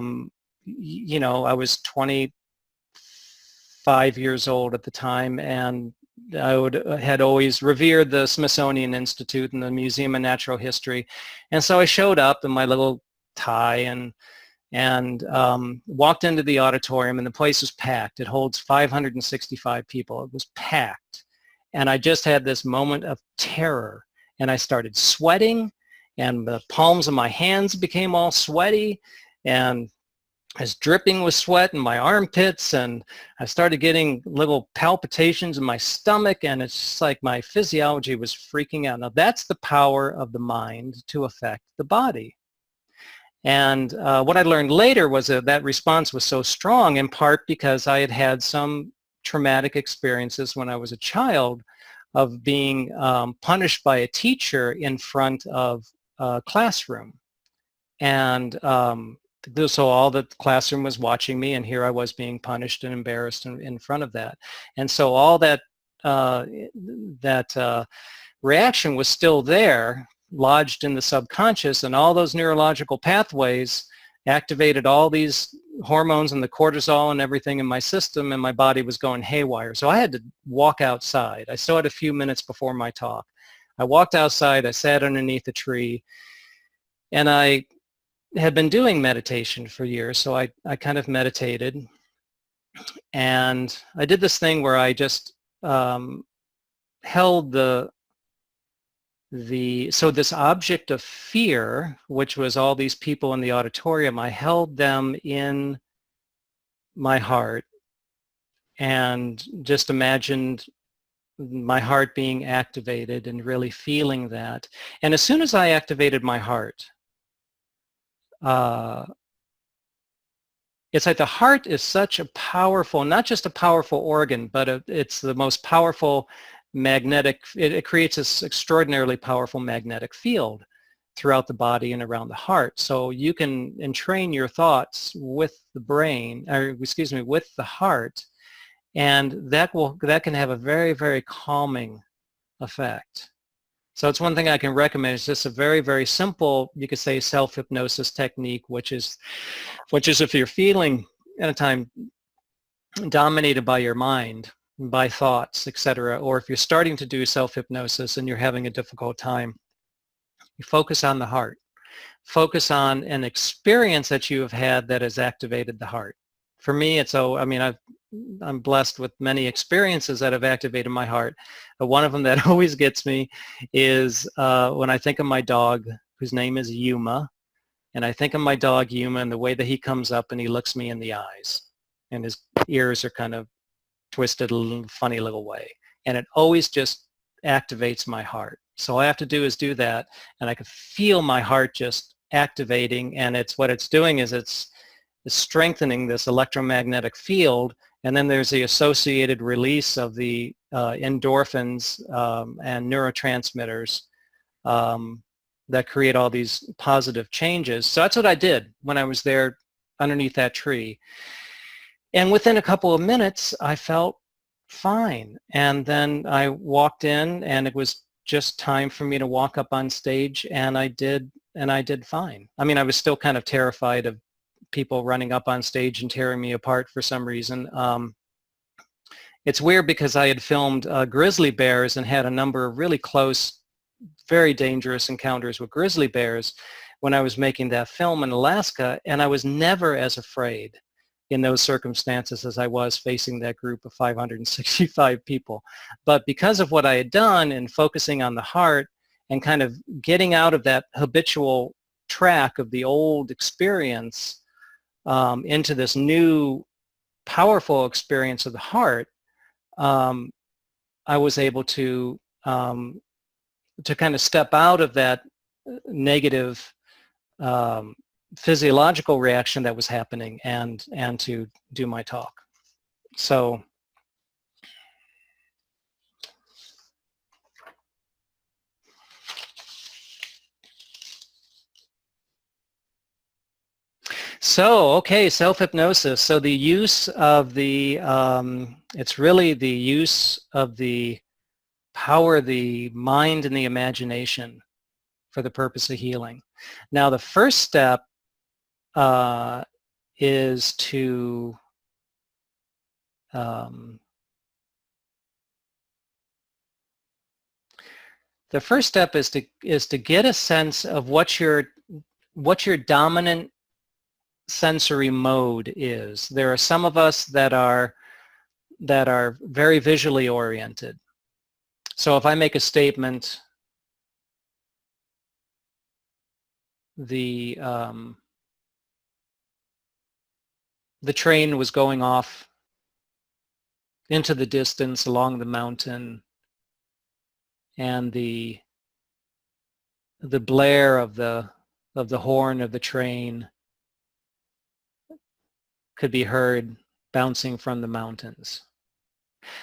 was 25 years old at the time, and I had always revered the Smithsonian Institute and the Museum of Natural History. And so I showed up in my little tie and walked into the auditorium, and the place was packed. It holds 565 people. It was packed. And I just had this moment of terror, and I started sweating, and the palms of my hands became all sweaty, and I was dripping with sweat in my armpits, and I started getting little palpitations in my stomach, and it's just like my physiology was freaking out. Now that's the power of the mind to affect the body. And what I learned later was that response was so strong, in part because I had had some traumatic experiences when I was a child of being punished by a teacher in front of a classroom. And so all the classroom was watching me, and here I was being punished and embarrassed in front of that. And so all that reaction was still there, lodged in the subconscious, and all those neurological pathways activated all these hormones and the cortisol and everything in my system, and my body was going haywire. So I had to walk outside. I still had a few minutes before my talk. I walked outside, I sat underneath a tree, and I had been doing meditation for years, so I kind of meditated, and I did this thing where I just held so this object of fear, which was all these people in the auditorium, I held them in my heart and just imagined my heart being activated and really feeling that. And as soon as I activated my heart, it's like the heart is such a powerful, not just a powerful organ, but it's the most powerful magnetic, it creates this extraordinarily powerful magnetic field throughout the body and around the heart. So you can entrain your thoughts with the brain, or excuse me, with the heart, and that can have a very, very calming effect. So it's one thing I can recommend. It's just a very, very simple, you could say, self-hypnosis technique, which is if you're feeling at a time dominated by your mind, by thoughts, etc., or if you're starting to do self-hypnosis and you're having a difficult time, you focus on the heart. Focus on an experience that you have had that has activated the heart. For me, I'm blessed with many experiences that have activated my heart. One of them that always gets me is when I think of my dog, whose name is Yuma, and I think of my dog Yuma and the way that he comes up and he looks me in the eyes, and his ears are kind of twisted a little funny little way, and it always just activates my heart. So all I have to do is do that, and I can feel my heart just activating, and what it's doing is it's strengthening this electromagnetic field, and then there's the associated release of the endorphins and neurotransmitters that create all these positive changes. So that's what I did when I was there underneath that tree. And within a couple of minutes, I felt fine. And then I walked in, and it was just time for me to walk up on stage, and I did fine. I mean, I was still kind of terrified of people running up on stage and tearing me apart for some reason. It's weird because I had filmed grizzly bears and had a number of really close, very dangerous encounters with grizzly bears when I was making that film in Alaska, and I was never as afraid in those circumstances as I was facing that group of 565 people. But because of what I had done and focusing on the heart and kind of getting out of that habitual track of the old experience into this new powerful experience of the heart, I was able to kind of step out of that negative physiological reaction that was happening and to do my talk. So okay, self-hypnosis. So the use of the, it's really the use of the power, the mind and the imagination for the purpose of healing. Now the first step is to get a sense of what your dominant sensory mode is. There are some of us that are very visually oriented. So if I make a statement, the train was going off into the distance along the mountain, and the blare of the horn of the train could be heard bouncing from the mountains.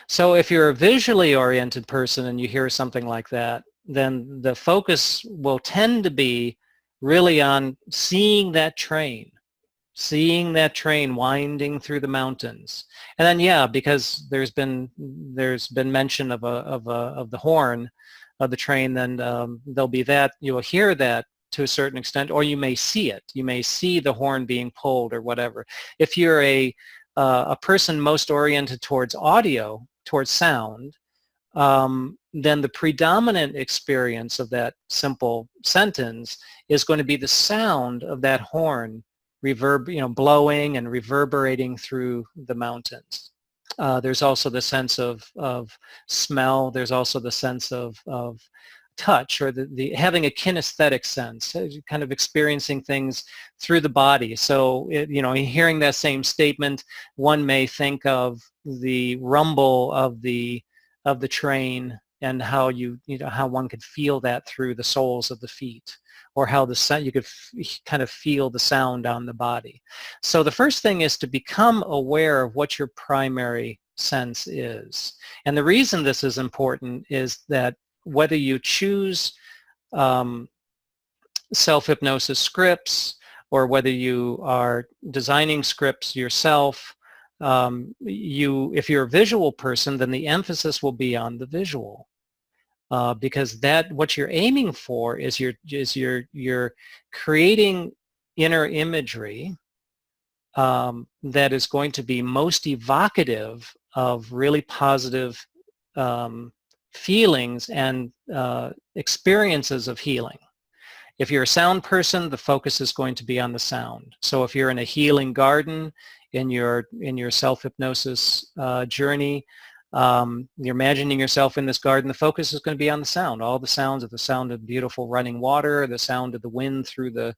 So if you're a visually oriented person and you hear something like that, then the focus will tend to be really on seeing that train winding through the mountains. And then, yeah, because there's been mention of the horn of the train, then there'll be that, you will hear that to a certain extent, or you may see it. You may see the horn being pulled or whatever. If you're a person most oriented towards audio, towards sound, then the predominant experience of that simple sentence is going to be the sound of that horn blowing and reverberating through the mountains. There's also the sense of smell. There's also the sense of touch, or the having a kinesthetic sense, kind of experiencing things through the body. So hearing that same statement, one may think of the rumble of the train how how one could feel that through the soles of the feet, or how the sound, you could kind of feel the sound on the body. So the first thing is to become aware of what your primary sense is. And the reason this is important is that whether you choose self-hypnosis scripts, or whether you are designing scripts yourself, if you're a visual person, then the emphasis will be on the visual. Because what you're aiming for is you're creating inner imagery that is going to be most evocative of really positive feelings and experiences of healing. If you're a sound person, the focus is going to be on the sound. So if you're in a healing garden in your self-hypnosis journey, you're imagining yourself in this garden, the focus is going to be on the sound. All the sounds of the sound of beautiful running water, the sound of the wind through the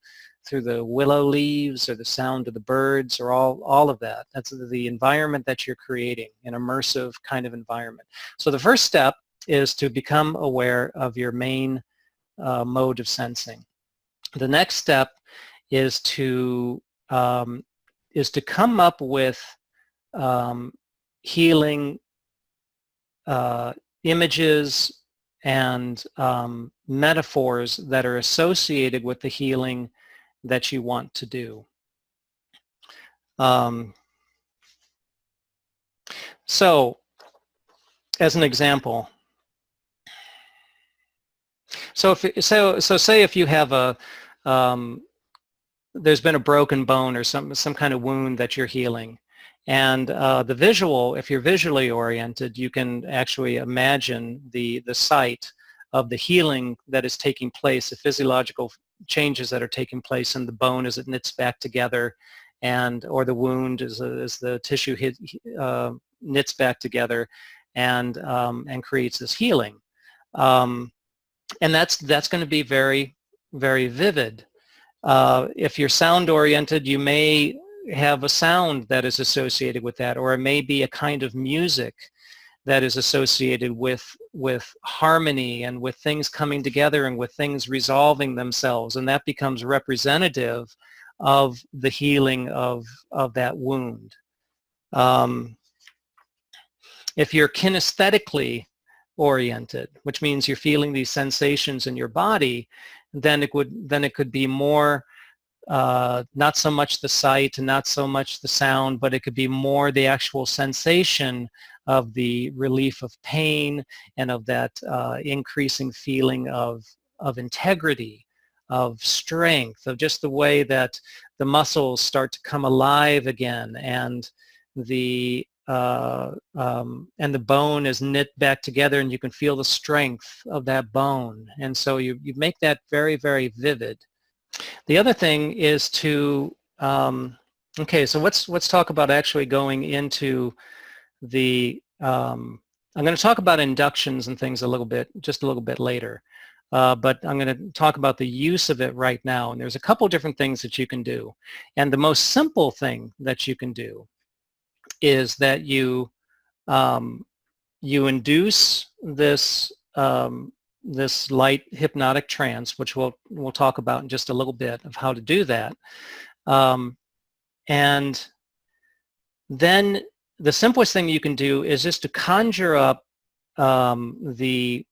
willow leaves, or the sound of the birds, or all of that. That's the environment that you're creating, an immersive kind of environment. So the first step is to become aware of your main mode of sensing. The next step is to come up with healing images and metaphors that are associated with the healing that you want to do. So, as an example, so say if you have there's been a broken bone or some kind of wound that you're healing, and the visual, if you're visually oriented, you can actually imagine the site of the healing that is taking place, the physiological changes that are taking place in the bone as it knits back together, or the wound as the tissue knits back together, and creates this healing. And that's going to be very, very vivid. If you're sound oriented, you may have a sound that is associated with that, or it may be a kind of music that is associated with harmony and with things coming together and with things resolving themselves, and that becomes representative of the healing of that wound. If you're kinesthetically oriented, which means you're feeling these sensations in your body, then it could be more not so much the sight and not so much the sound, but it could be more the actual sensation of the relief of pain and of that increasing feeling of integrity, of strength, of just the way that the muscles start to come alive again, and the bone is knit back together, and you can feel the strength of that bone. And so you make that very, very vivid. The other thing is to, okay, so let's talk about actually going into the, I'm going to talk about inductions and things just a little bit later. But I'm going to talk about the use of it right now. And there's a couple different things that you can do. And the most simple thing that you can do is that you induce this this light hypnotic trance, which we'll talk about in just a little bit of how to do that. And then the simplest thing you can do is just to conjure up the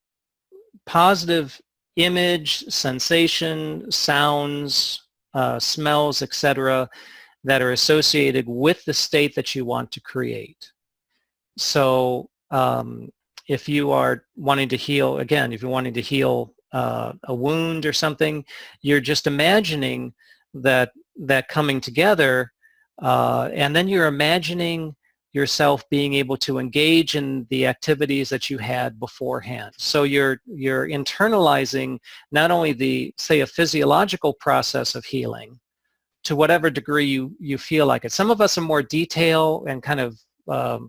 positive image, sensation, sounds, smells, etc., that are associated with the state that you want to create. So if you are wanting to heal, again, if you're wanting to heal a wound or something, you're just imagining that coming together, and then you're imagining yourself being able to engage in the activities that you had beforehand. So you're internalizing not only say a physiological process of healing to whatever degree you feel like it. Some of us are more detail and kind of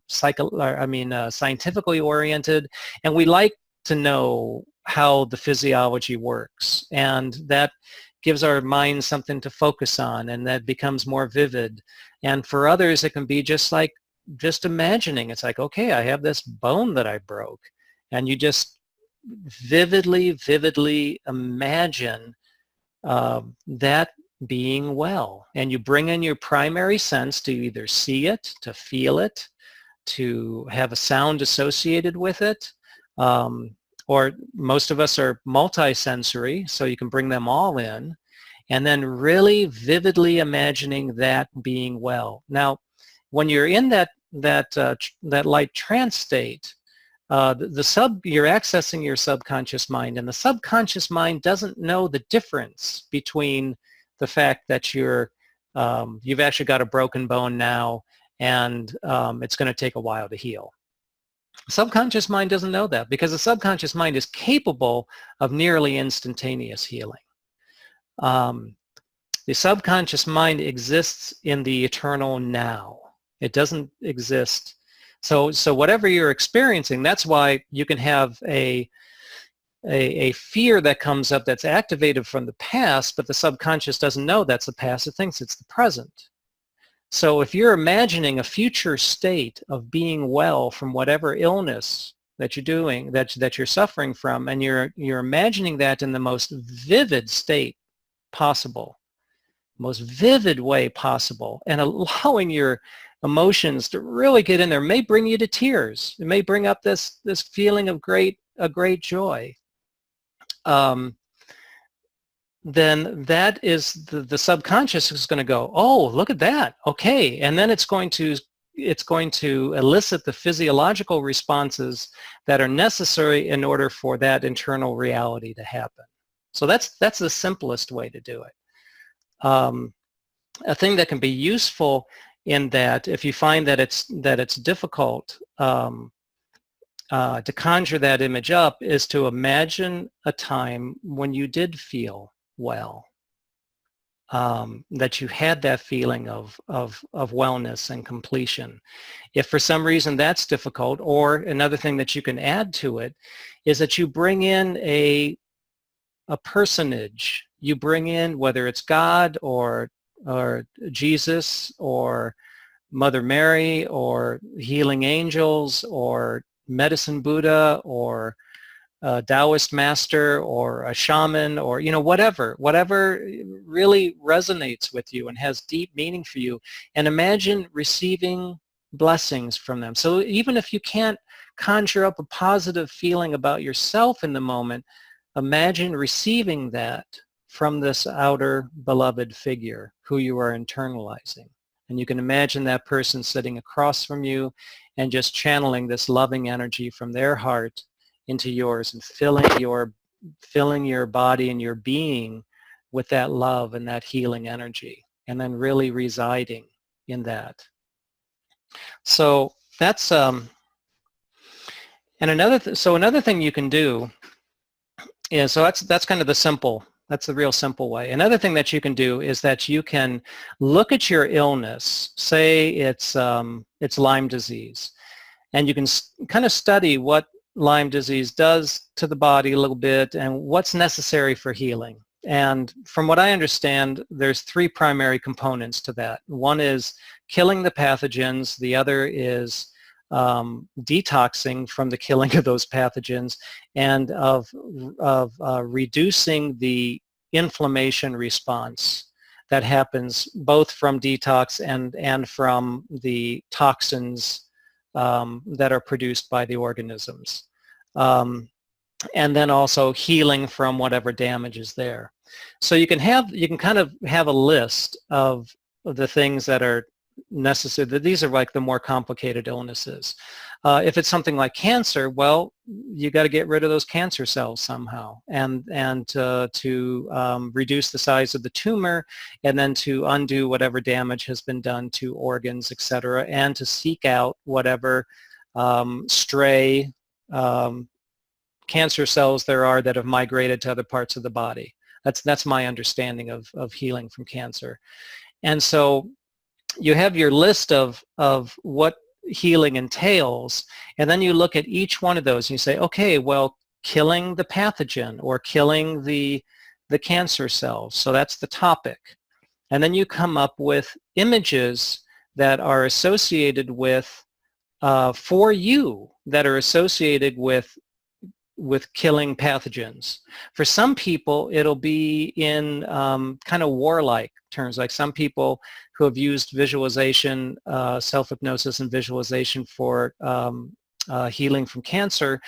scientifically oriented, and we like to know how the physiology works, and that gives our mind something to focus on, and that becomes more vivid. And for others, it can be just imagining. It's like, okay, I have this bone that I broke, and you just vividly imagine that being well. And you bring in your primary sense to either see it, to feel it, to have a sound associated with it, or most of us are multisensory, so you can bring them all in, and then really vividly imagining that being well. Now, when you're in that light trance state, you're accessing your subconscious mind, and the subconscious mind doesn't know the difference between the fact that you've actually got a broken bone now, and it's going to take a while to heal. Subconscious mind doesn't know that, because the subconscious mind is capable of nearly instantaneous healing. The subconscious mind exists in the eternal now. It doesn't exist. So whatever you're experiencing, that's why you can have a fear that comes up that's activated from the past, but the subconscious doesn't know that's the past. It thinks it's the present. So if you're imagining a future state of being well from whatever illness that you're doing, that you're suffering from, and you're imagining that in the most vivid state possible, most vivid way possible, and allowing your emotions to really get in there, may bring you to tears. It may bring up this feeling of a great joy. Then that is the subconscious is going to go, oh, look at that, okay, and then it's going to elicit the physiological responses that are necessary in order for that internal reality to happen. So that's the simplest way to do it. A thing that can be useful in that, if you find that it's difficult to conjure that image up, is to imagine a time when you did feel well, that you had that feeling of wellness and completion. If for some reason that's difficult, or another thing that you can add to it is that you bring in a personage. You bring in, whether it's God or Jesus or Mother Mary or healing angels or medicine Buddha or a Taoist master or a shaman, or whatever really resonates with you and has deep meaning for you, and imagine receiving blessings from them. So even if you can't conjure up a positive feeling about yourself in the moment, imagine receiving that from this outer beloved figure who you are internalizing. And you can imagine that person sitting across from you and just channeling this loving energy from their heart into yours, and filling your body and your being with that love and that healing energy, and then really residing in that. So that's and another thing you can do is, so that's kind of that's the real simple way. Another thing that you can do is that you can look at your illness, say it's Lyme disease, and you can kind of study what Lyme disease does to the body a little bit and what's necessary for healing. And from what I understand, there's three primary components to that. One is killing the pathogens. The other is detoxing from the killing of those pathogens, and of reducing the inflammation response that happens both from detox and from the toxins that are produced by the organisms. And then also healing from whatever damage is there. So you can kind of have a list of the things that are necessary. These are like the more complicated illnesses. If it's something like cancer, well, you got to get rid of those cancer cells somehow, and to reduce the size of the tumor, and then to undo whatever damage has been done to organs, etc., and to seek out whatever stray cancer cells there are that have migrated to other parts of the body. That's my understanding of healing from cancer. And so you have your list of what healing entails, and then you look at each one of those and you say, okay, well, killing the pathogen or killing the cancer cells, so that's the topic. And then you come up with images that are associated with, for you, that are associated with with killing pathogens. For some people, it'll be in kind of warlike terms, like some people who have used visualization, self-hypnosis and visualization for healing from cancer.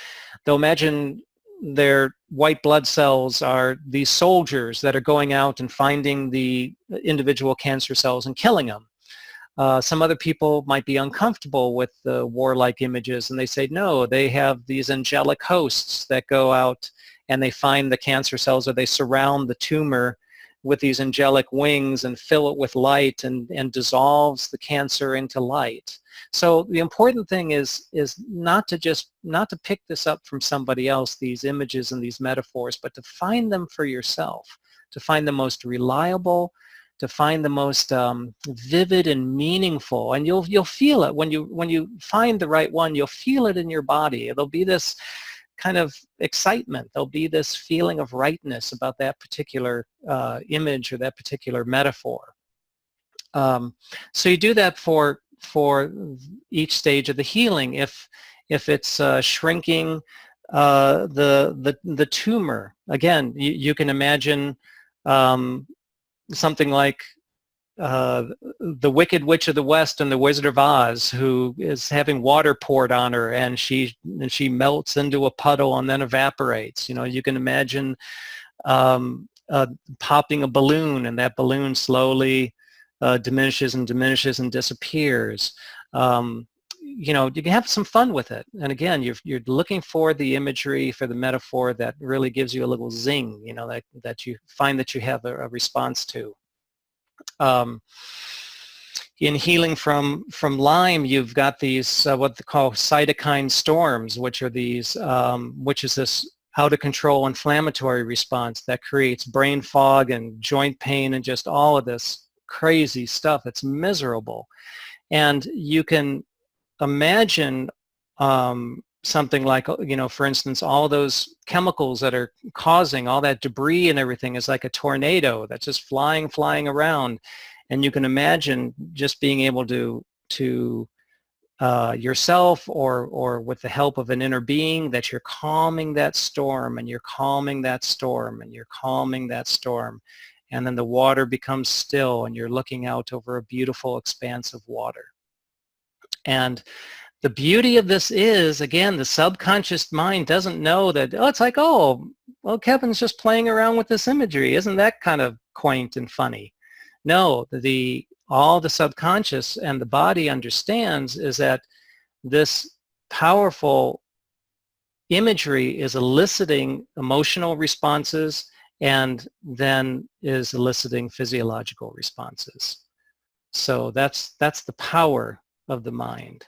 They'll imagine their white blood cells are these soldiers that are going out and finding the individual cancer cells and killing them. Some other people might be uncomfortable with the warlike images, and they say no, they have these angelic hosts that go out and they find the cancer cells, or they surround the tumor with these angelic wings and fill it with light and dissolves the cancer into light. So the important thing is not to pick this up from somebody else, these images and these metaphors, but to find them for yourself, to find the most reliable, to find the most vivid and meaningful. And you'll feel it when you find the right one. You'll feel it in your body. It'll be this kind of excitement. There'll be this feeling of rightness about that particular image or that particular metaphor. So you do that for each stage of the healing. If it's shrinking the tumor, again, you can imagine something like the Wicked Witch of the West and the Wizard of Oz, who is having water poured on her, and she melts into a puddle and then evaporates. You know, you can imagine popping a balloon, and that balloon slowly diminishes and diminishes and disappears. You know, you can have some fun with it. And again, you're looking for the imagery, for the metaphor that really gives you a little zing, you know, that you find that you have a response to. In healing from Lyme, you've got these what they call cytokine storms, which are these, which is this out of control inflammatory response that creates brain fog and joint pain and just all of this crazy stuff. It's miserable. And you can imagine something like, you know, for instance, all those chemicals that are causing all that debris and everything is like a tornado that's just flying around. And you can imagine just being able to yourself or with the help of an inner being, that you're calming that storm, and you're calming that storm, and you're calming that storm. And then the water becomes still, and you're looking out over a beautiful expanse of water. And the beauty of this is, again, the subconscious mind doesn't know that, oh, it's like, oh, well, Kevin's just playing around with this imagery. Isn't that kind of quaint and funny? No, all the subconscious and the body understands is that this powerful imagery is eliciting emotional responses and then is eliciting physiological responses. So that's the power of the mind.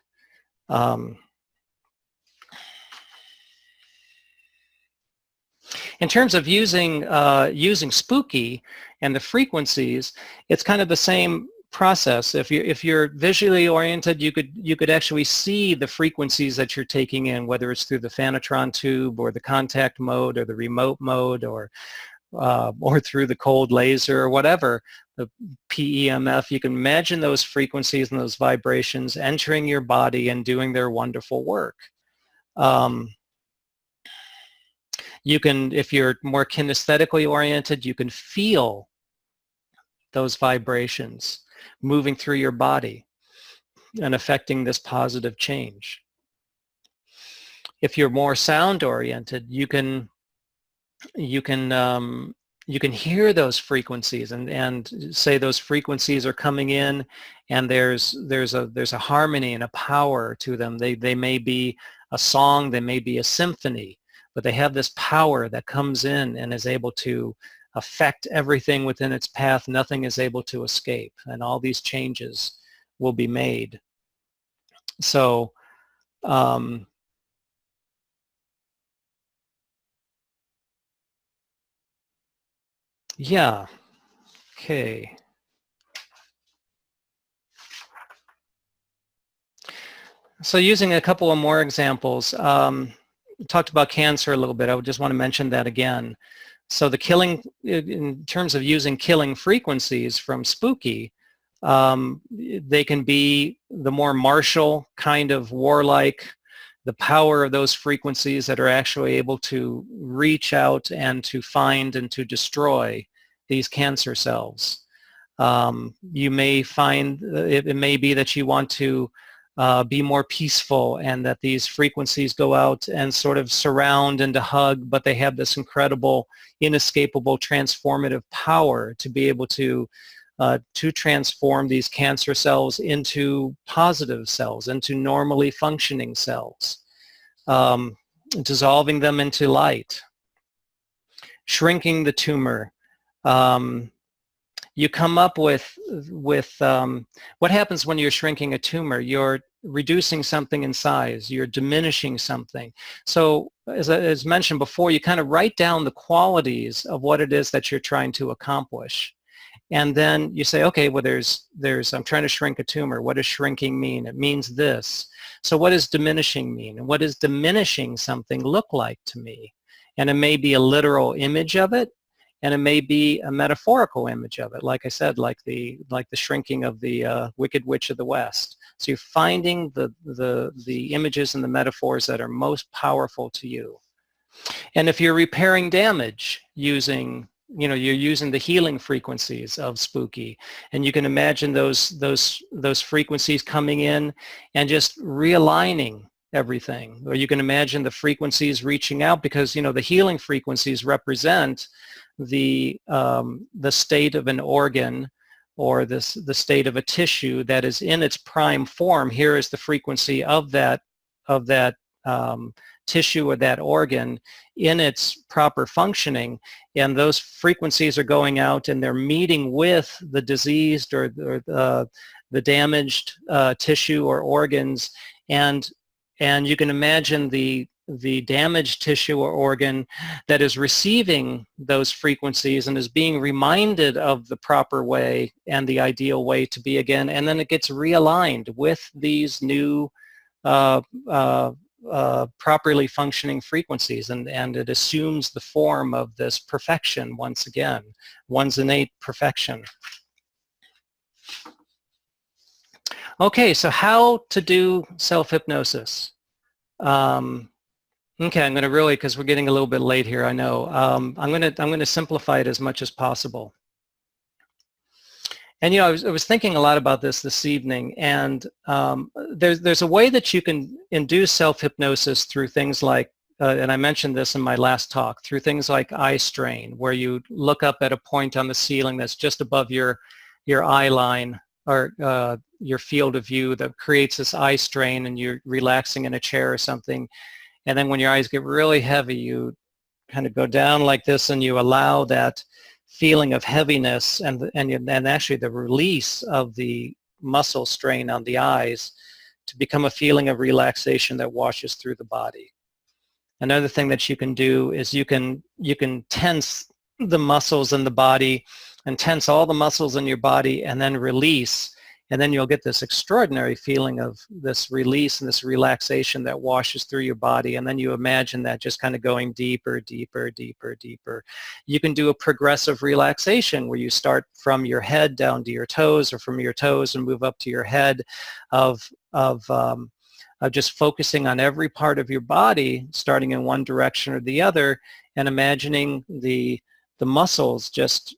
In terms of using spooky and the frequencies, it's kind of the same process. If you're visually oriented, you could actually see the frequencies that you're taking in, whether it's through the Phanatron tube or the contact mode or the remote mode or through the cold laser or whatever, the PEMF. You can imagine those frequencies and those vibrations entering your body and doing their wonderful work. You can, if you're more kinesthetically oriented, you can feel those vibrations moving through your body and affecting this positive change. If you're more sound oriented, you can hear those frequencies and say those frequencies are coming in, and there's a harmony and a power to them. They may be a song, they may be a symphony, but they have this power that comes in and is able to affect everything within its path. Nothing is able to escape, and all these changes will be made. So yeah, okay. So using a couple of more examples, we talked about cancer a little bit. I would just want to mention that again. So the killing, in terms of using killing frequencies from spooky, they can be the more martial kind of warlike the power of those frequencies that are actually able to reach out and to find and to destroy these cancer cells. You may find it may be that you want to be more peaceful, and that these frequencies go out and sort of surround and to hug, but they have this incredible, inescapable, transformative power to be able to transform these cancer cells into positive cells, into normally functioning cells, dissolving them into light, shrinking the tumor. You come up with what happens when you're shrinking a tumor. You're reducing something in size. You're diminishing something. So as mentioned before, you kind of write down the qualities of what it is that you're trying to accomplish. And then you say, okay, well, I'm trying to shrink a tumor. What does shrinking mean? It means this. So what does diminishing mean? And what does diminishing something look like to me? And it may be a literal image of it, and it may be a metaphorical image of it, like I said, like the shrinking of the Wicked Witch of the West. So you're finding the images and the metaphors that are most powerful to you. And if you're repairing damage using, you're using the healing frequencies of spooky, and you can imagine those frequencies coming in and just realigning everything. Or you can imagine the frequencies reaching out, because the healing frequencies represent the state of an organ, or the state of a tissue that is in its prime form. Here is the frequency of that tissue or that organ in its proper functioning, and those frequencies are going out and they're meeting with the diseased or the damaged tissue or organs, and you can imagine the damaged tissue or organ that is receiving those frequencies and is being reminded of the proper way and the ideal way to be again, and then it gets realigned with these new properly functioning frequencies, and it assumes the form of this perfection once again, one's innate perfection. Okay, so how to do self-hypnosis. Okay, I'm going to really, because we're getting a little bit late here, I know. I'm going to simplify it as much as possible. And I was thinking a lot about this evening, and there's a way that you can induce self-hypnosis through things like, and I mentioned this in my last talk, through things like eye strain, where you look up at a point on the ceiling that's just above your eye line, or your field of view, that creates this eye strain, and you're relaxing in a chair or something. And then when your eyes get really heavy, you kind of go down like this, and you allow that feeling of heaviness and actually the release of the muscle strain on the eyes to become a feeling of relaxation that washes through the body. Another thing that you can do is you can tense the muscles in the body, and tense all the muscles in your body, and then release. And then you'll get this extraordinary feeling of this release and this relaxation that washes through your body. And then you imagine that just kind of going deeper, deeper, deeper, deeper. You can do a progressive relaxation where you start from your head down to your toes, or from your toes and move up to your head, of just focusing on every part of your body, starting in one direction or the other, and imagining the muscles just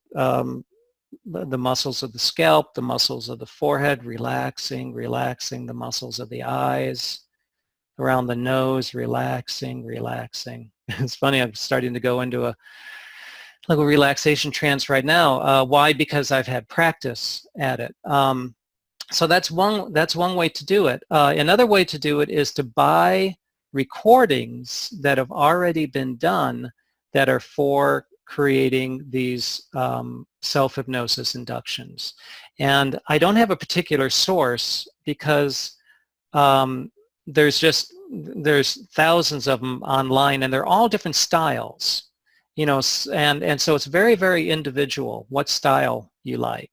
the muscles of the scalp, the muscles of the forehead, relaxing the muscles of the eyes, around the nose, relaxing. It's funny, I'm starting to go into a relaxation trance right now. Why? Because I've had practice at it. So that's one way to do it. Another way to do it is to buy recordings that have already been done that are for creating these self-hypnosis inductions. And I don't have a particular source, because there's thousands of them online, and they're all different styles, and so it's very, very individual what style you like.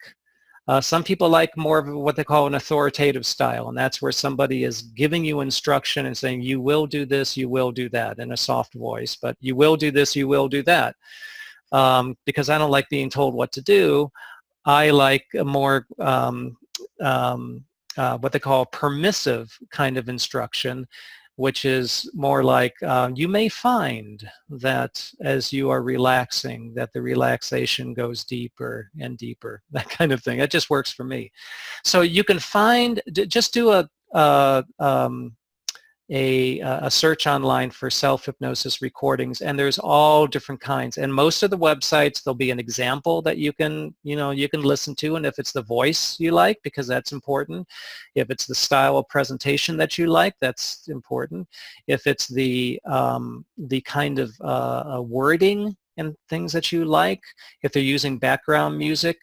Some people like more of what they call an authoritative style, and that's where somebody is giving you instruction and saying, you will do this, you will do that, in a soft voice, but you will do this, you will do that. Because I don't like being told what to do. I like a more what they call permissive kind of instruction, which is more like you may find that as you are relaxing, that the relaxation goes deeper and deeper, that kind of thing. That just works for me. So you can find, just do a search online for self-hypnosis recordings, and there's all different kinds. And most of the websites, there'll be an example that you can listen to, and if it's the voice you like, because that's important. If it's the style of presentation that you like, that's important. If it's the kind of wording and things that you like, if they're using background music,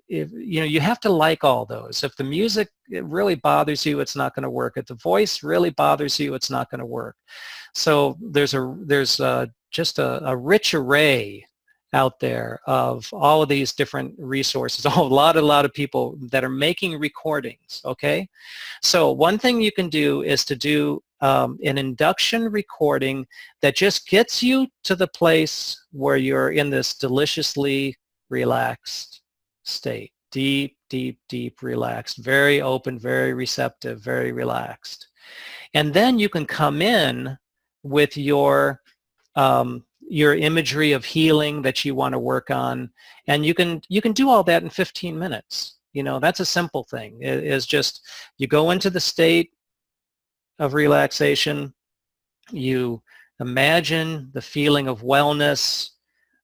if you have to like all those. If the music really bothers you, it's not going to work. If the voice really bothers you, it's not going to work. So there's just a rich array out there of all of these different resources. A lot of people that are making recordings. Okay, so one thing you can do is to do an induction recording that just gets you to the place where you're in this deliciously relaxed state. Deep, deep, deep relaxed, very open, very receptive, very relaxed. And then you can come in with your imagery of healing that you want to work on, and you can do all that in 15 minutes. That's a simple thing. It is just you go into the state of relaxation, you imagine the feeling of wellness,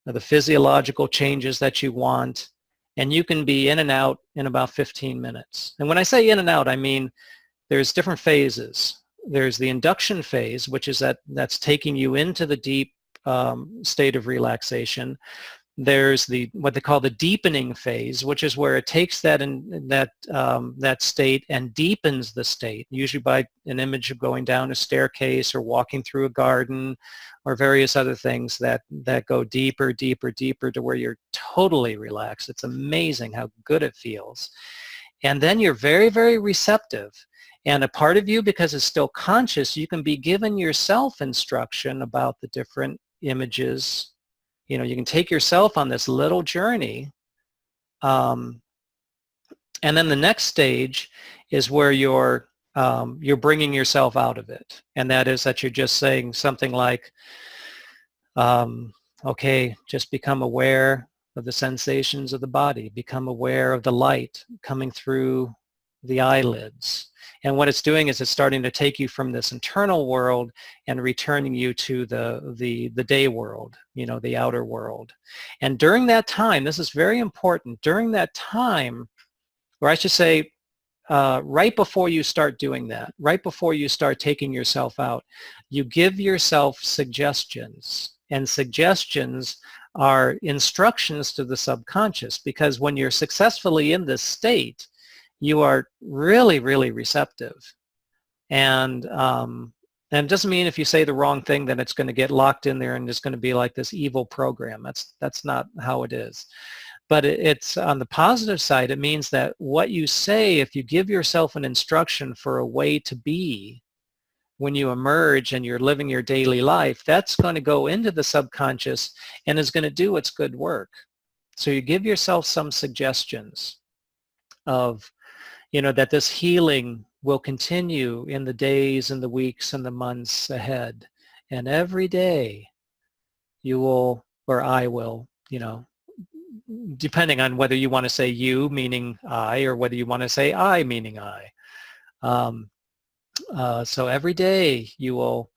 the physiological changes that you want, and you can be in and out in about 15 minutes. And when I say in and out, I mean there's different phases. There's the induction phase, which is that's taking you into the deep state of relaxation. There's what they call the deepening phase, which is where it takes that state and deepens the state, usually by an image of going down a staircase or walking through a garden or various other things that go deeper, deeper, deeper to where you're totally relaxed. It's amazing how good it feels. And then you're very, very receptive. And a part of you, because it's still conscious, you can be given yourself instruction about the different images. You can take yourself on this little journey. And then the next stage is where you're bringing yourself out of it. And that is that you're just saying something like, okay, just become aware of the sensations of the body. Become aware of the light coming through the eyelids. And what it's doing is it's starting to take you from this internal world and returning you to the day world, the outer world. And during that time, this is very important, during that time, or I should say, right before you start doing that, right before you start taking yourself out, you give yourself suggestions. And suggestions are instructions to the subconscious, because when you're successfully in this state, you are really, really receptive. And it doesn't mean if you say the wrong thing that it's going to get locked in there and it's going to be like this evil program. That's not how it is. But it's on the positive side, it means that what you say, if you give yourself an instruction for a way to be when you emerge and you're living your daily life, that's going to go into the subconscious and is going to do its good work. So you give yourself some suggestions of, that this healing will continue in the days and the weeks and the months ahead. And every day you will, or I will, depending on whether you want to say you, meaning I, or whether you want to say I, meaning I. So every day you will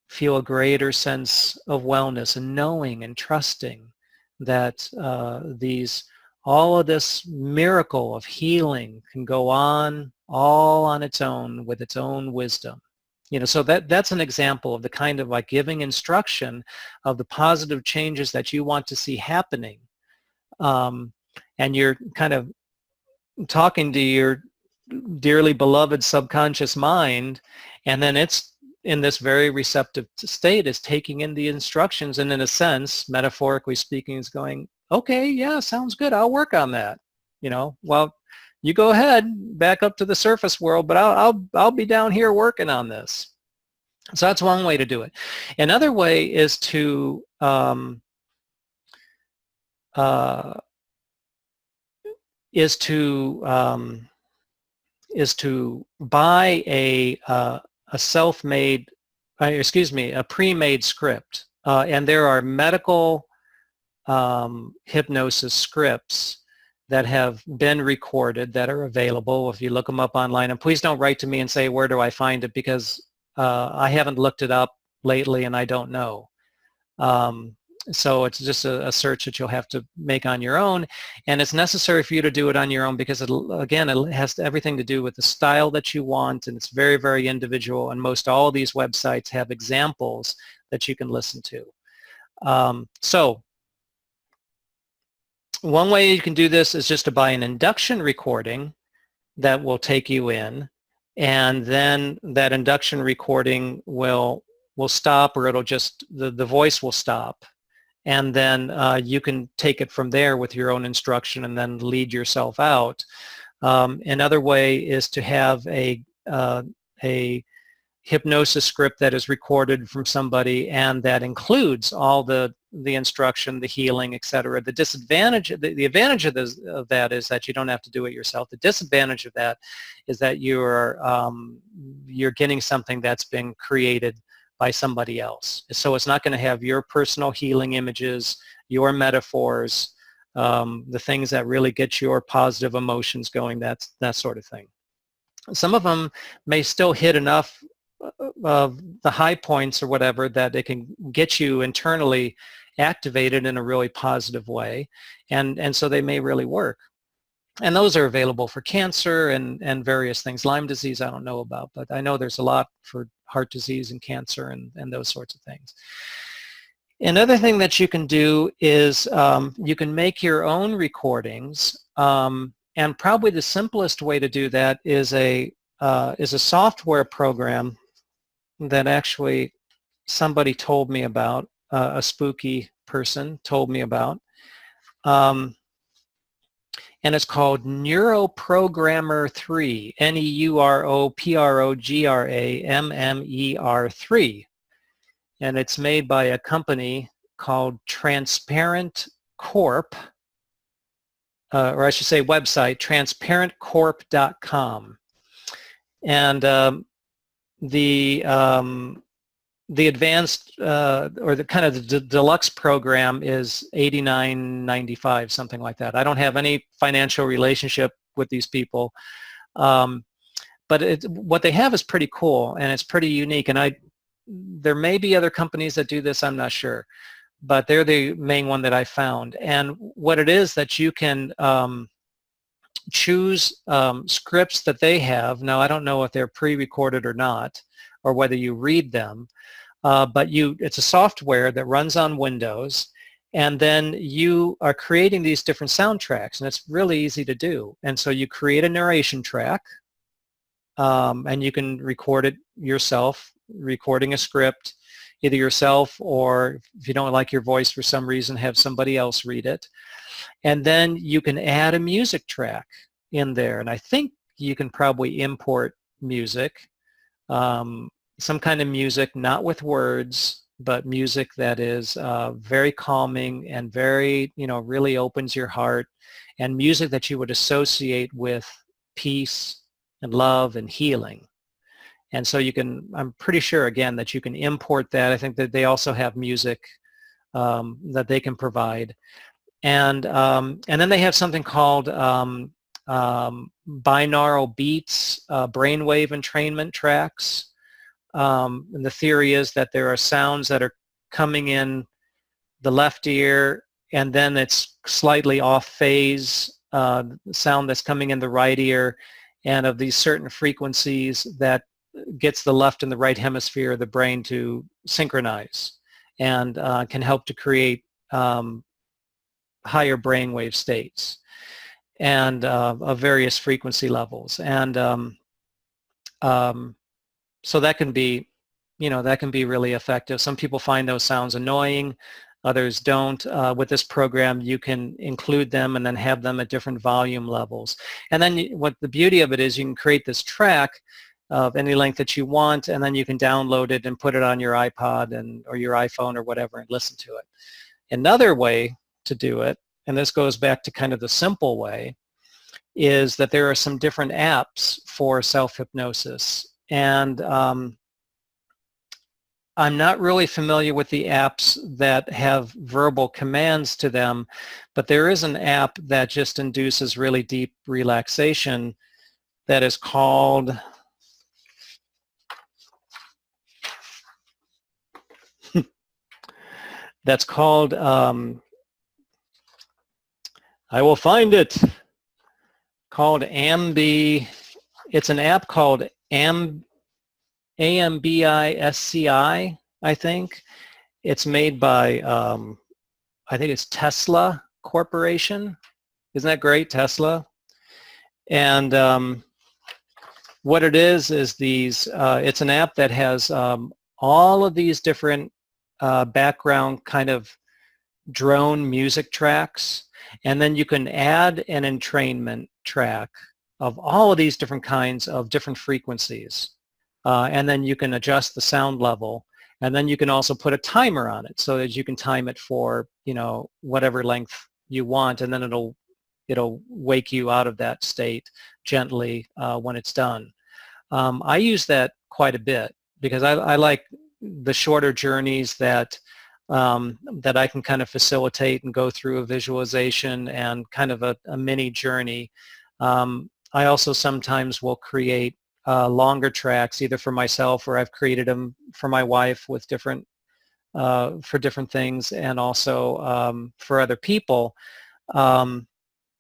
feel a greater sense of wellness and knowing and trusting that all of this miracle of healing can go on all on its own with its own wisdom. So that's an example of the kind of like giving instruction of the positive changes that you want to see happening. And you're kind of talking to your dearly beloved subconscious mind, and then it's in this very receptive state is taking in the instructions, and in a sense, metaphorically speaking, is going, okay, yeah, sounds good. I'll work on that. Well, you go ahead, back up to the surface world, but I'll be down here working on this. So that's one way to do it. Another way is to is to buy a self-made, a pre-made script. And there are medical hypnosis scripts that have been recorded that are available if you look them up online. And please don't write to me and say, where do I find it? Because I haven't looked it up lately and I don't know. So it's just a search that you'll have to make on your own, and it's necessary for you to do it on your own because it has everything to do with the style that you want, and it's very, very individual, and most all of these websites have examples that you can listen to. So one way you can do this is just to buy an induction recording that will take you in, and then that induction recording will stop, or it'll just, the voice will stop. And then you can take it from there with your own instruction and then lead yourself out. Another way is to have a hypnosis script that is recorded from somebody and that includes all the instruction, the healing, etc. The disadvantage, the advantage of that is that you don't have to do it yourself. The disadvantage of that is that you're getting something that's been created by somebody else. So it's not going to have your personal healing images, your metaphors, the things that really get your positive emotions going, that sort of thing. Some of them may still hit enough of the high points or whatever that they can get you internally activated in a really positive way, and so they may really work. And those are available for cancer and various things. Lyme disease I don't know about, but I know there's a lot for heart disease and cancer and those sorts of things. Another thing that you can do is you can make your own recordings, and probably the simplest way to do that is a software program that actually somebody told me about, a spooky person told me about. And it's called Neuroprogrammer 3, Neuroprogrammer 3. And it's made by a company called Transparent Corp, or I should say website, transparentcorp.com. And the advanced or the kind of the deluxe program is $89.95, something like that. I don't have any financial relationship with these people, but what they have is pretty cool and it's pretty unique. And there may be other companies that do this, I'm not sure, but they're the main one that I found. And what it is that you can choose scripts that they have. Now I don't know if they're pre-recorded or not, or whether you read them. But it's a software that runs on Windows, and then you are creating these different soundtracks, and it's really easy to do. And so you create a narration track, and you can record it yourself, recording a script, either yourself or if you don't like your voice for some reason, have somebody else read it. And then you can add a music track in there, and I think you can probably import music. Some kind of music, not with words, but music that is very calming and very, really opens your heart, and music that you would associate with peace and love and healing. And so you can, I'm pretty sure again that you can import that. I think that they also have music that they can provide. And then they have something called binaural beats, brainwave entrainment tracks. And the theory is that there are sounds that are coming in the left ear, and then it's slightly off phase sound that's coming in the right ear, and of these certain frequencies that gets the left and the right hemisphere of the brain to synchronize, and can help to create higher brainwave states and of various frequency levels. And so that can be, that can be really effective. Some people find those sounds annoying, others don't. With this program, you can include them and then have them at different volume levels. And then what the beauty of it is, you can create this track of any length that you want, and then you can download it and put it on your iPod or your iPhone or whatever and listen to it. Another way to do it, and this goes back to kind of the simple way, is that there are some different apps for self-hypnosis. And I'm not really familiar with the apps that have verbal commands to them, but there is an app that just induces really deep relaxation that is called I will find it, called Ambi. It's an app called AMBISCI, I think. It's made by, I think it's Tesla Corporation. Isn't that great, Tesla? And what it is these, it's an app that has all of these different background kind of drone music tracks, and then you can add an entrainment track of all of these different kinds of different frequencies. And then you can adjust the sound level, and then you can also put a timer on it so that you can time it for, you know, whatever length you want, and then it'll wake you out of that state gently when it's done. I use that quite a bit because I like the shorter journeys that that I can kind of facilitate and go through a visualization and kind of a mini journey. I also sometimes will create longer tracks, either for myself or I've created them for my wife with different for different things, and also for other people. And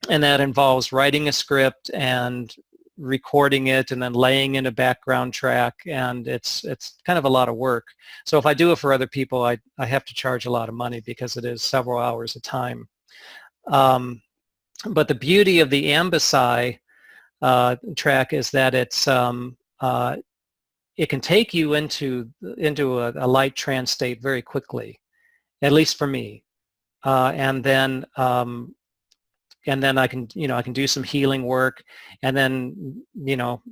that involves writing a script and recording it and then laying in a background track, and it's kind of a lot of work. So if I do it for other people, I have to charge a lot of money because it is several hours of time. But the beauty of the Ambisci track is that it's it can take you into a light trance state very quickly, at least for me, and then I can, I can do some healing work, and then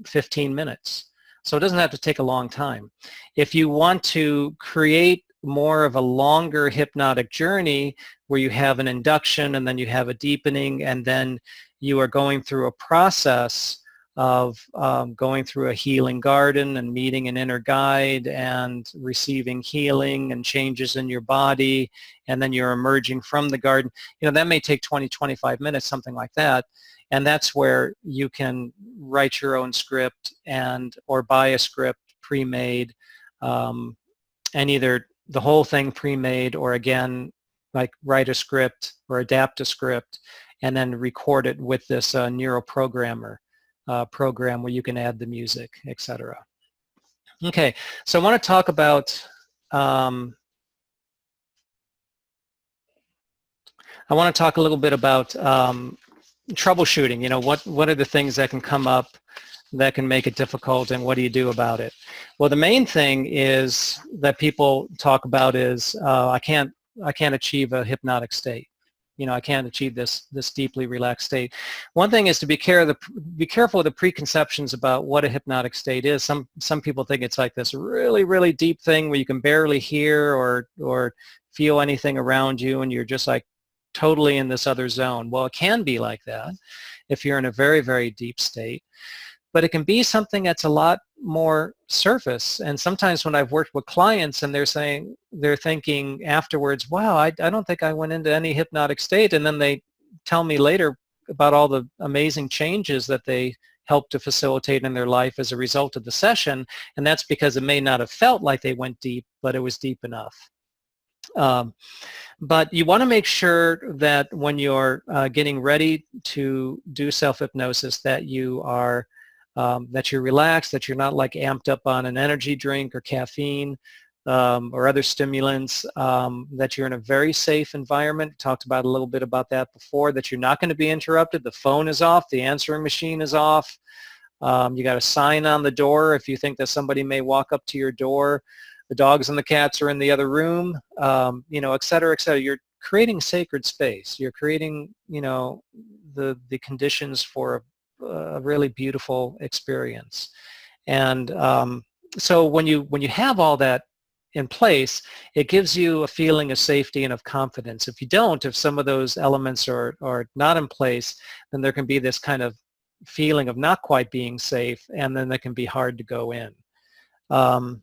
15 minutes. So it doesn't have to take a long time. If you want to create more of a longer hypnotic journey where you have an induction and then you have a deepening, and then you are going through a process of going through a healing garden and meeting an inner guide and receiving healing and changes in your body, and then you're emerging from the garden, that may take 20, 25 minutes, something like that. And that's where you can write your own script or buy a script pre-made, and either the whole thing pre-made, or again, like write a script or adapt a script and then record it with this neuroprogrammer program where you can add the music, etc. Okay, so I want to talk about a little bit about troubleshooting. What are the things that can come up that can make it difficult, and what do you do about it? Well, the main thing is that people talk about is I can't achieve a hypnotic state. I can't achieve this deeply relaxed state. One thing is to be careful of the preconceptions about what a hypnotic state is. Some people think it's like this really, really deep thing where you can barely hear or feel anything around you, and you're just like totally in this other zone. Well, it can be like that if you're in a very, very deep state. But it can be something that's a lot more surface. And sometimes when I've worked with clients and they're thinking afterwards, wow, I don't think I went into any hypnotic state. And then they tell me later about all the amazing changes that they helped to facilitate in their life as a result of the session. And that's because it may not have felt like they went deep, but it was deep enough. But you want to make sure that when you're getting ready to do self-hypnosis that you are that you're relaxed, that you're not like amped up on an energy drink or caffeine or other stimulants, that you're in a very safe environment. We talked about a little bit about that before, that you're not going to be interrupted. The phone is off, the answering machine is off. You got a sign on the door if you think that somebody may walk up to your door. The dogs and the cats are in the other room, et cetera, et cetera. You're creating sacred space. You're creating, the conditions for a really beautiful experience. And so when you have all that in place, it gives you a feeling of safety and of confidence. If you don't, if some of those elements are not in place, then there can be this kind of feeling of not quite being safe, and then it can be hard to go in. Want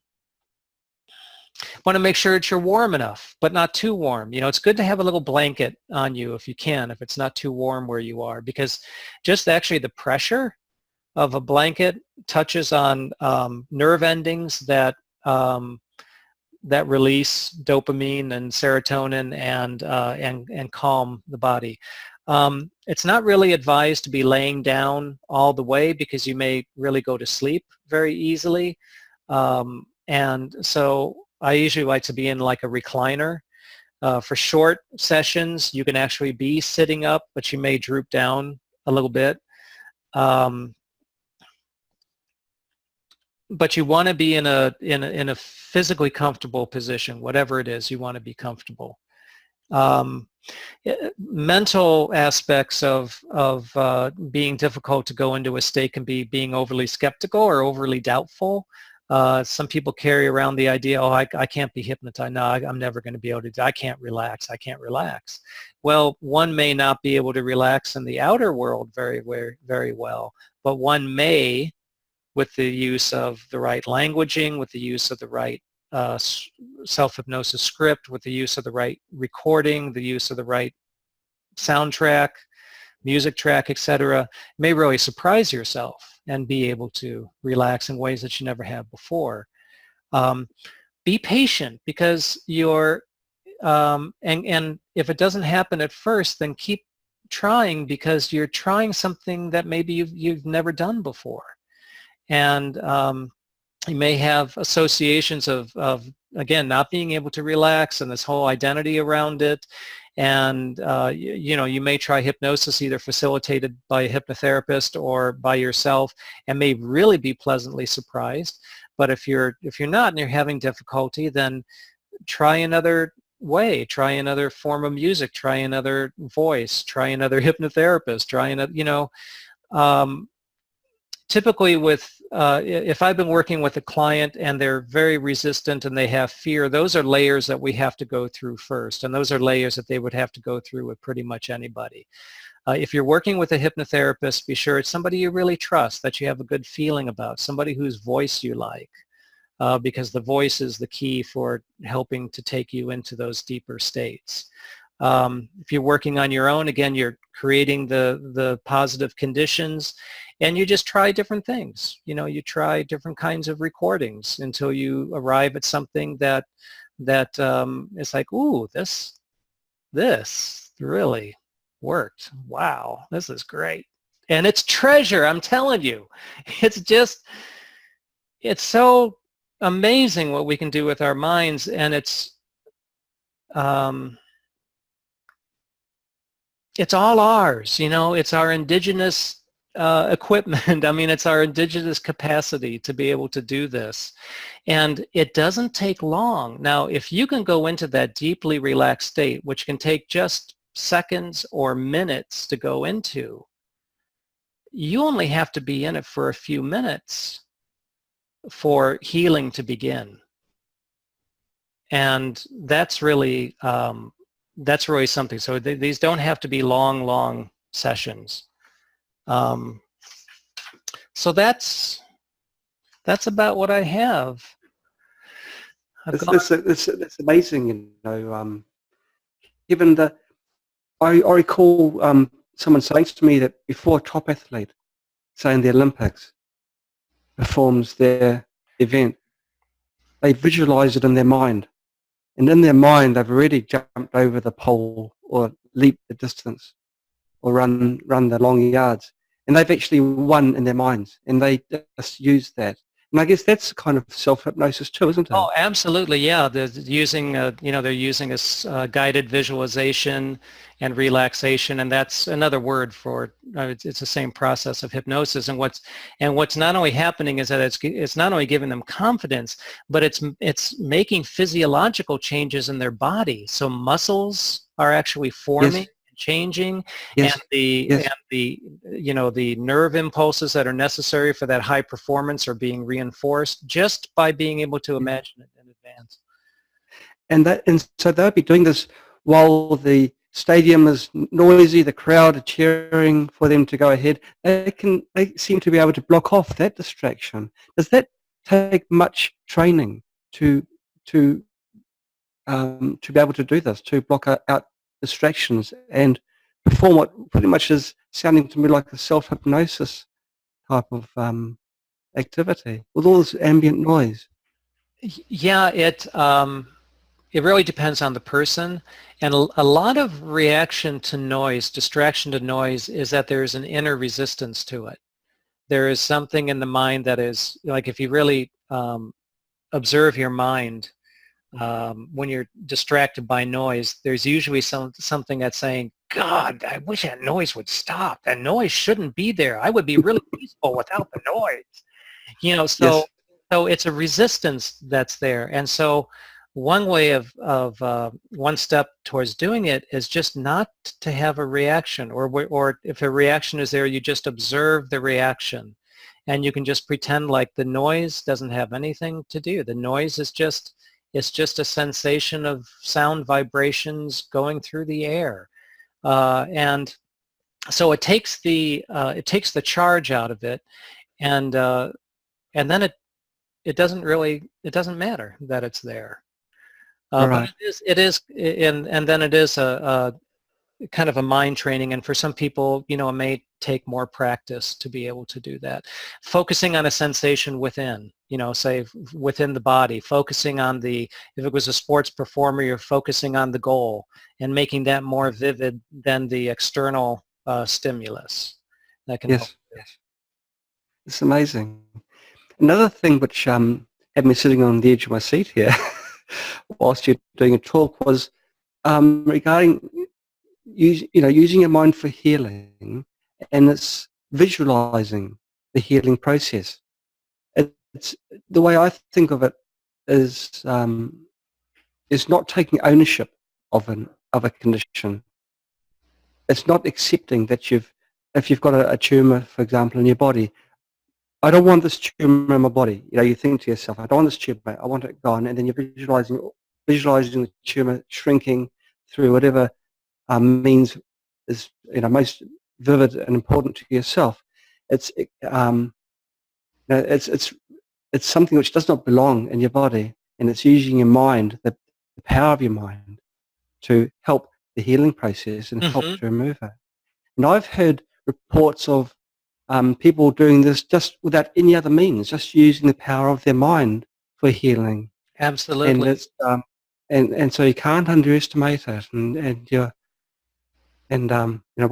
to make sure that you're warm enough, but not too warm. It's good to have a little blanket on you if you can, if it's not too warm where you are, because just actually the pressure of a blanket touches on nerve endings that that release dopamine and serotonin and calm the body. It's not really advised to be laying down all the way, because you may really go to sleep very easily. And so I usually like to be in like a recliner. For short sessions, you can actually be sitting up, but you may droop down a little bit. But you want to be in a physically comfortable position, whatever it is. You want to be comfortable. Mental aspects of being difficult to go into a state can be being overly skeptical or overly doubtful. Some people carry around the idea, oh, I can't be hypnotized. No, I'm never going to be able to. I can't relax. I can't relax. Well, one may not be able to relax in the outer world very, very, very well, but one may, with the use of the right languaging, with the use of the right self-hypnosis script, with the use of the right recording, the use of the right soundtrack, music track, etc., may really surprise yourself and be able to relax in ways that you never have before. Be patient, because you're, and if it doesn't happen at first, then keep trying, because you're trying something that maybe you've never done before. And you may have associations of again, not being able to relax and this whole identity around it. And you may try hypnosis either facilitated by a hypnotherapist or by yourself, and may really be pleasantly surprised. But if you're not and you're having difficulty, then try another way, try another form of music, try another voice, try another hypnotherapist, try another, typically with, if I've been working with a client and they're very resistant and they have fear, those are layers that we have to go through first. And those are layers that they would have to go through with pretty much anybody. If you're working with a hypnotherapist, be sure it's somebody you really trust, that you have a good feeling about, somebody whose voice you like, because the voice is the key for helping to take you into those deeper states. If you're working on your own, again, you're creating the positive conditions, and you just try different things. You try different kinds of recordings until you arrive at something that is like, ooh, this really worked. Wow, this is great. And it's treasure, I'm telling you. It's so amazing what we can do with our minds, and it's all ours. It's our indigenous equipment. I mean, it's our indigenous capacity to be able to do this. And it doesn't take long. Now, if you can go into that deeply relaxed state, which can take just seconds or minutes to go into, you only have to be in it for a few minutes for healing to begin. And that's really something. So these don't have to be long sessions. So that's about what I have. It's amazing, given the, I recall someone saying to me that before a top athlete, say in the Olympics, performs their event, they visualize it in their mind. And in their mind, they've already jumped over the pole or leaped the distance or run the long yards. And they've actually won in their minds, and they just use that. And I guess that's kind of self-hypnosis too, isn't it? Oh, absolutely, yeah. They're using, they're using a guided visualization and relaxation, and that's another word for it's the same process of hypnosis. And what's not only happening is that it's not only giving them confidence, but it's making physiological changes in their body. So muscles are actually forming. Yes. Changing, yes. And the nerve impulses that are necessary for that high performance are being reinforced just by being able to imagine it in advance. And so they'll be doing this while the stadium is noisy, the crowd are cheering for them to go ahead, they seem to be able to block off that distraction. Does that take much training to to to be able to do this, to block out distractions and perform what pretty much is sounding to me like a self-hypnosis type of activity with all this ambient noise? Yeah, it really depends on the person, and a lot of reaction to noise, distraction to noise, is that there's an inner resistance to it. There is something in the mind that is, like, if you really observe your mind, when you're distracted by noise, there's usually something that's saying, God, I wish that noise would stop. That noise shouldn't be there. I would be really peaceful without the noise. You know, Yes. so it's a resistance that's there. And so one way of one step towards doing it is just not to have a reaction, or if a reaction is there, you just observe the reaction, and you can just pretend like the noise doesn't have anything to do. The noise is just, it's just a sensation of sound vibrations going through the air, and so it takes the charge out of it, and then it doesn't matter that it's there. But Right. and then it is a kind of a mind training, and for some people, you know, it may take more practice to be able to do that. Focusing on a sensation within, you know, say within the body, focusing on if it was a sports performer, you're focusing on the goal and making that more vivid than the external stimulus. That can help. Yes. Yes. It's amazing. Another thing which had me sitting on the edge of my seat here whilst you're doing a talk was regarding using your mind for healing, and it's visualizing the healing process. It's the way I think of it is not taking ownership of a condition. It's not accepting that if you've got a tumor, for example, in your body. I don't want this tumor in my body. You know, you think to yourself, I don't want this tumor, I want it gone, and then you're visualizing the tumor shrinking through whatever means is, you know, most vivid and important to yourself. It's it's something which does not belong in your body, and it's using your mind, the power of your mind, to help the healing process and help Hmm. to remove it. And I've heard reports of people doing this just without any other means, just using the power of their mind for healing. And Absolutely. it's and so you can't underestimate it. You know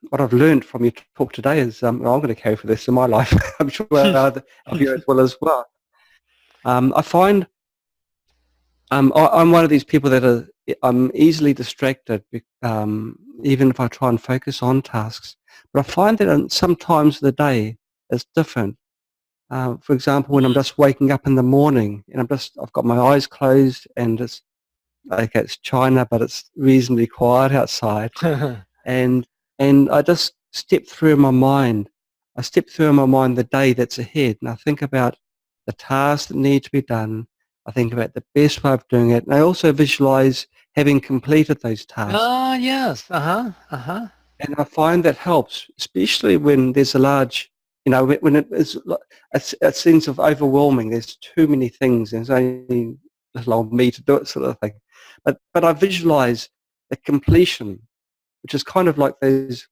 what I've learned from your talk today is well, I'm going to carry for this in my life. I'm sure of you as well. I find I'm one of these people that I'm easily distracted, even if I try and focus on tasks. But I find that sometimes the day is different. For example, when I'm just waking up in the morning and I've got my eyes closed and it's like it's China, but it's reasonably quiet outside, and I just step through in my mind. I step through in my mind the day that's ahead, and I think about the tasks that need to be done. I think about the best way of doing it, and I also visualize having completed those tasks. Ah, yes. Uh-huh. Uh-huh. And I find that helps, especially when there's a large, you know, when it is a sense of overwhelming. There's too many things. There's only little old me to do it, sort of thing. But I visualize the completion, which is kind of like those.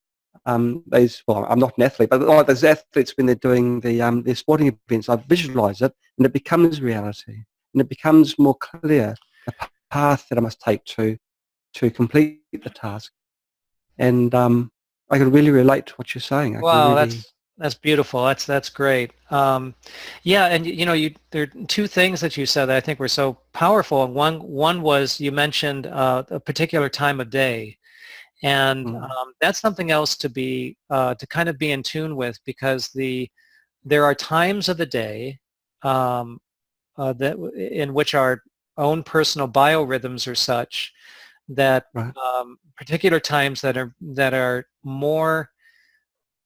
Well, I'm not an athlete, but like those athletes when they're doing their sporting events, I visualize it, and it becomes reality, and it becomes more clear the path that I must take to complete the task. And I can really relate to what you're saying. I can Wow, really, that's beautiful. That's great. Yeah, and you know, there are two things that you said that I think were so powerful. And one was you mentioned a particular time of day, and mm, that's something else to kind of be in tune with, because there are times of the day um, in which our own personal biorhythms are such that right, particular times that are more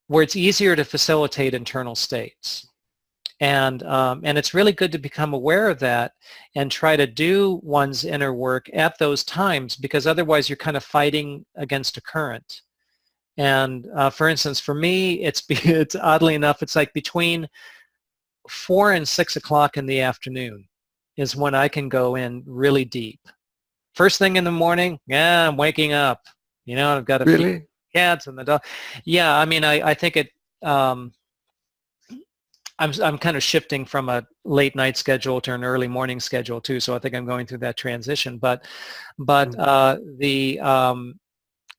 where it's easier to facilitate internal states. And it's really good to become aware of that and try to do one's inner work at those times, because otherwise you're kind of fighting against a current. And for instance, for me, it's oddly enough, it's like between 4 and 6 o'clock in the afternoon is when I can go in really deep. First thing in the morning, yeah, I'm waking up. You know, I've got to feed Really? cats and the dog. Yeah, I mean, I think it. I'm kind of shifting from a late night schedule to an early morning schedule too, so I think I'm going through that transition. But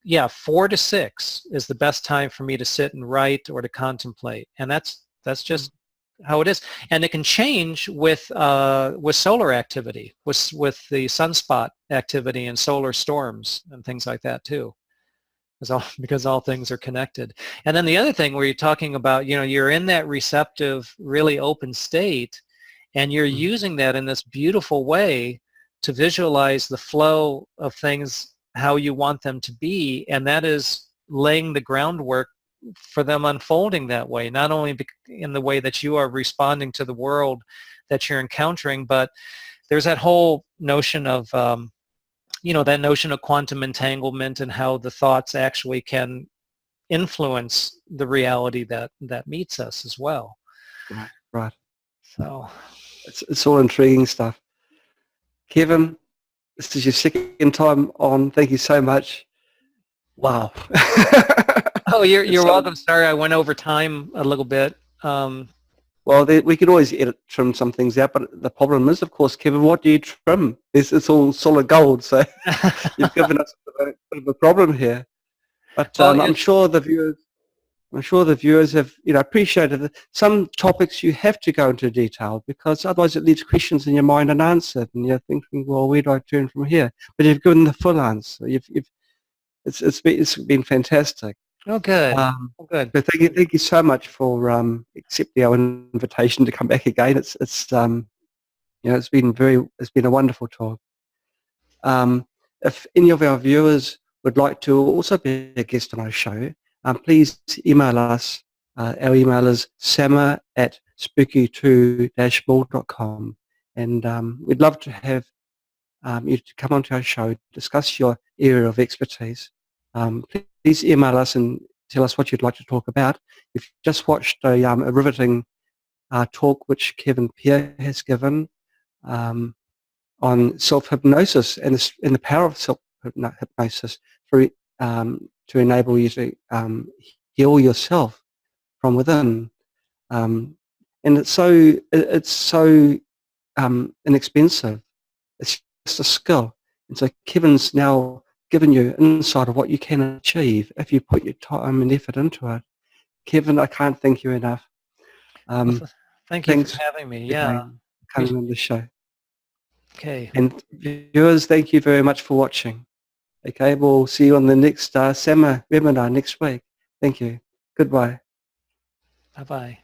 yeah, 4 to 6 is the best time for me to sit and write or to contemplate, and that's just how it is. And it can change with solar activity, with the sunspot activity and solar storms and things like that too. Because all things are connected. And then the other thing where you're talking about, you know, you're in that receptive, really open state, and you're using that in this beautiful way to visualize the flow of things how you want them to be, and that is laying the groundwork for them unfolding that way, not only in the way that you are responding to the world that you're encountering, but there's that whole notion of you know, that notion of quantum entanglement and how the thoughts actually can influence the reality that meets us as well. Right, right. So It's all intriguing stuff. Kevin, this is your second time on. Thank you so much. Wow. oh, you're welcome. Sorry, I went over time a little bit. Well, we could always trim some things out, but the problem is, of course, Kevin, what do you trim? It's all solid gold, so you've given us a bit of a problem here. But well, I'm sure the viewers have, you know, appreciated it. Some topics you have to go into detail, because otherwise it leaves questions in your mind unanswered, and you're thinking, well, where do I turn from here? But you've given the full answer. It's been fantastic. Oh, good. Good. But thank you so much for accepting our invitation to come back again. It's you know, it's been a wonderful talk. If any of our viewers would like to also be a guest on our show, please email us. Our email is sama@spooky2-ball.com, and we'd love to have you to come onto our show, discuss your area of expertise. Please email us and tell us what you'd like to talk about. We've just watched a riveting talk which Kevin Peer has given on self-hypnosis and the power of self-hypnosis to enable you to heal yourself from within. And it's so inexpensive. It's just a skill. And so Kevin's now given you insight of what you can achieve if you put your time and effort into it. Kevin, I can't thank you enough. Thank you for having me. Yeah. Coming on the show. Okay. And viewers, thank you very much for watching. Okay, we'll see you on the next SAMA webinar next week. Thank you. Goodbye. Bye-bye.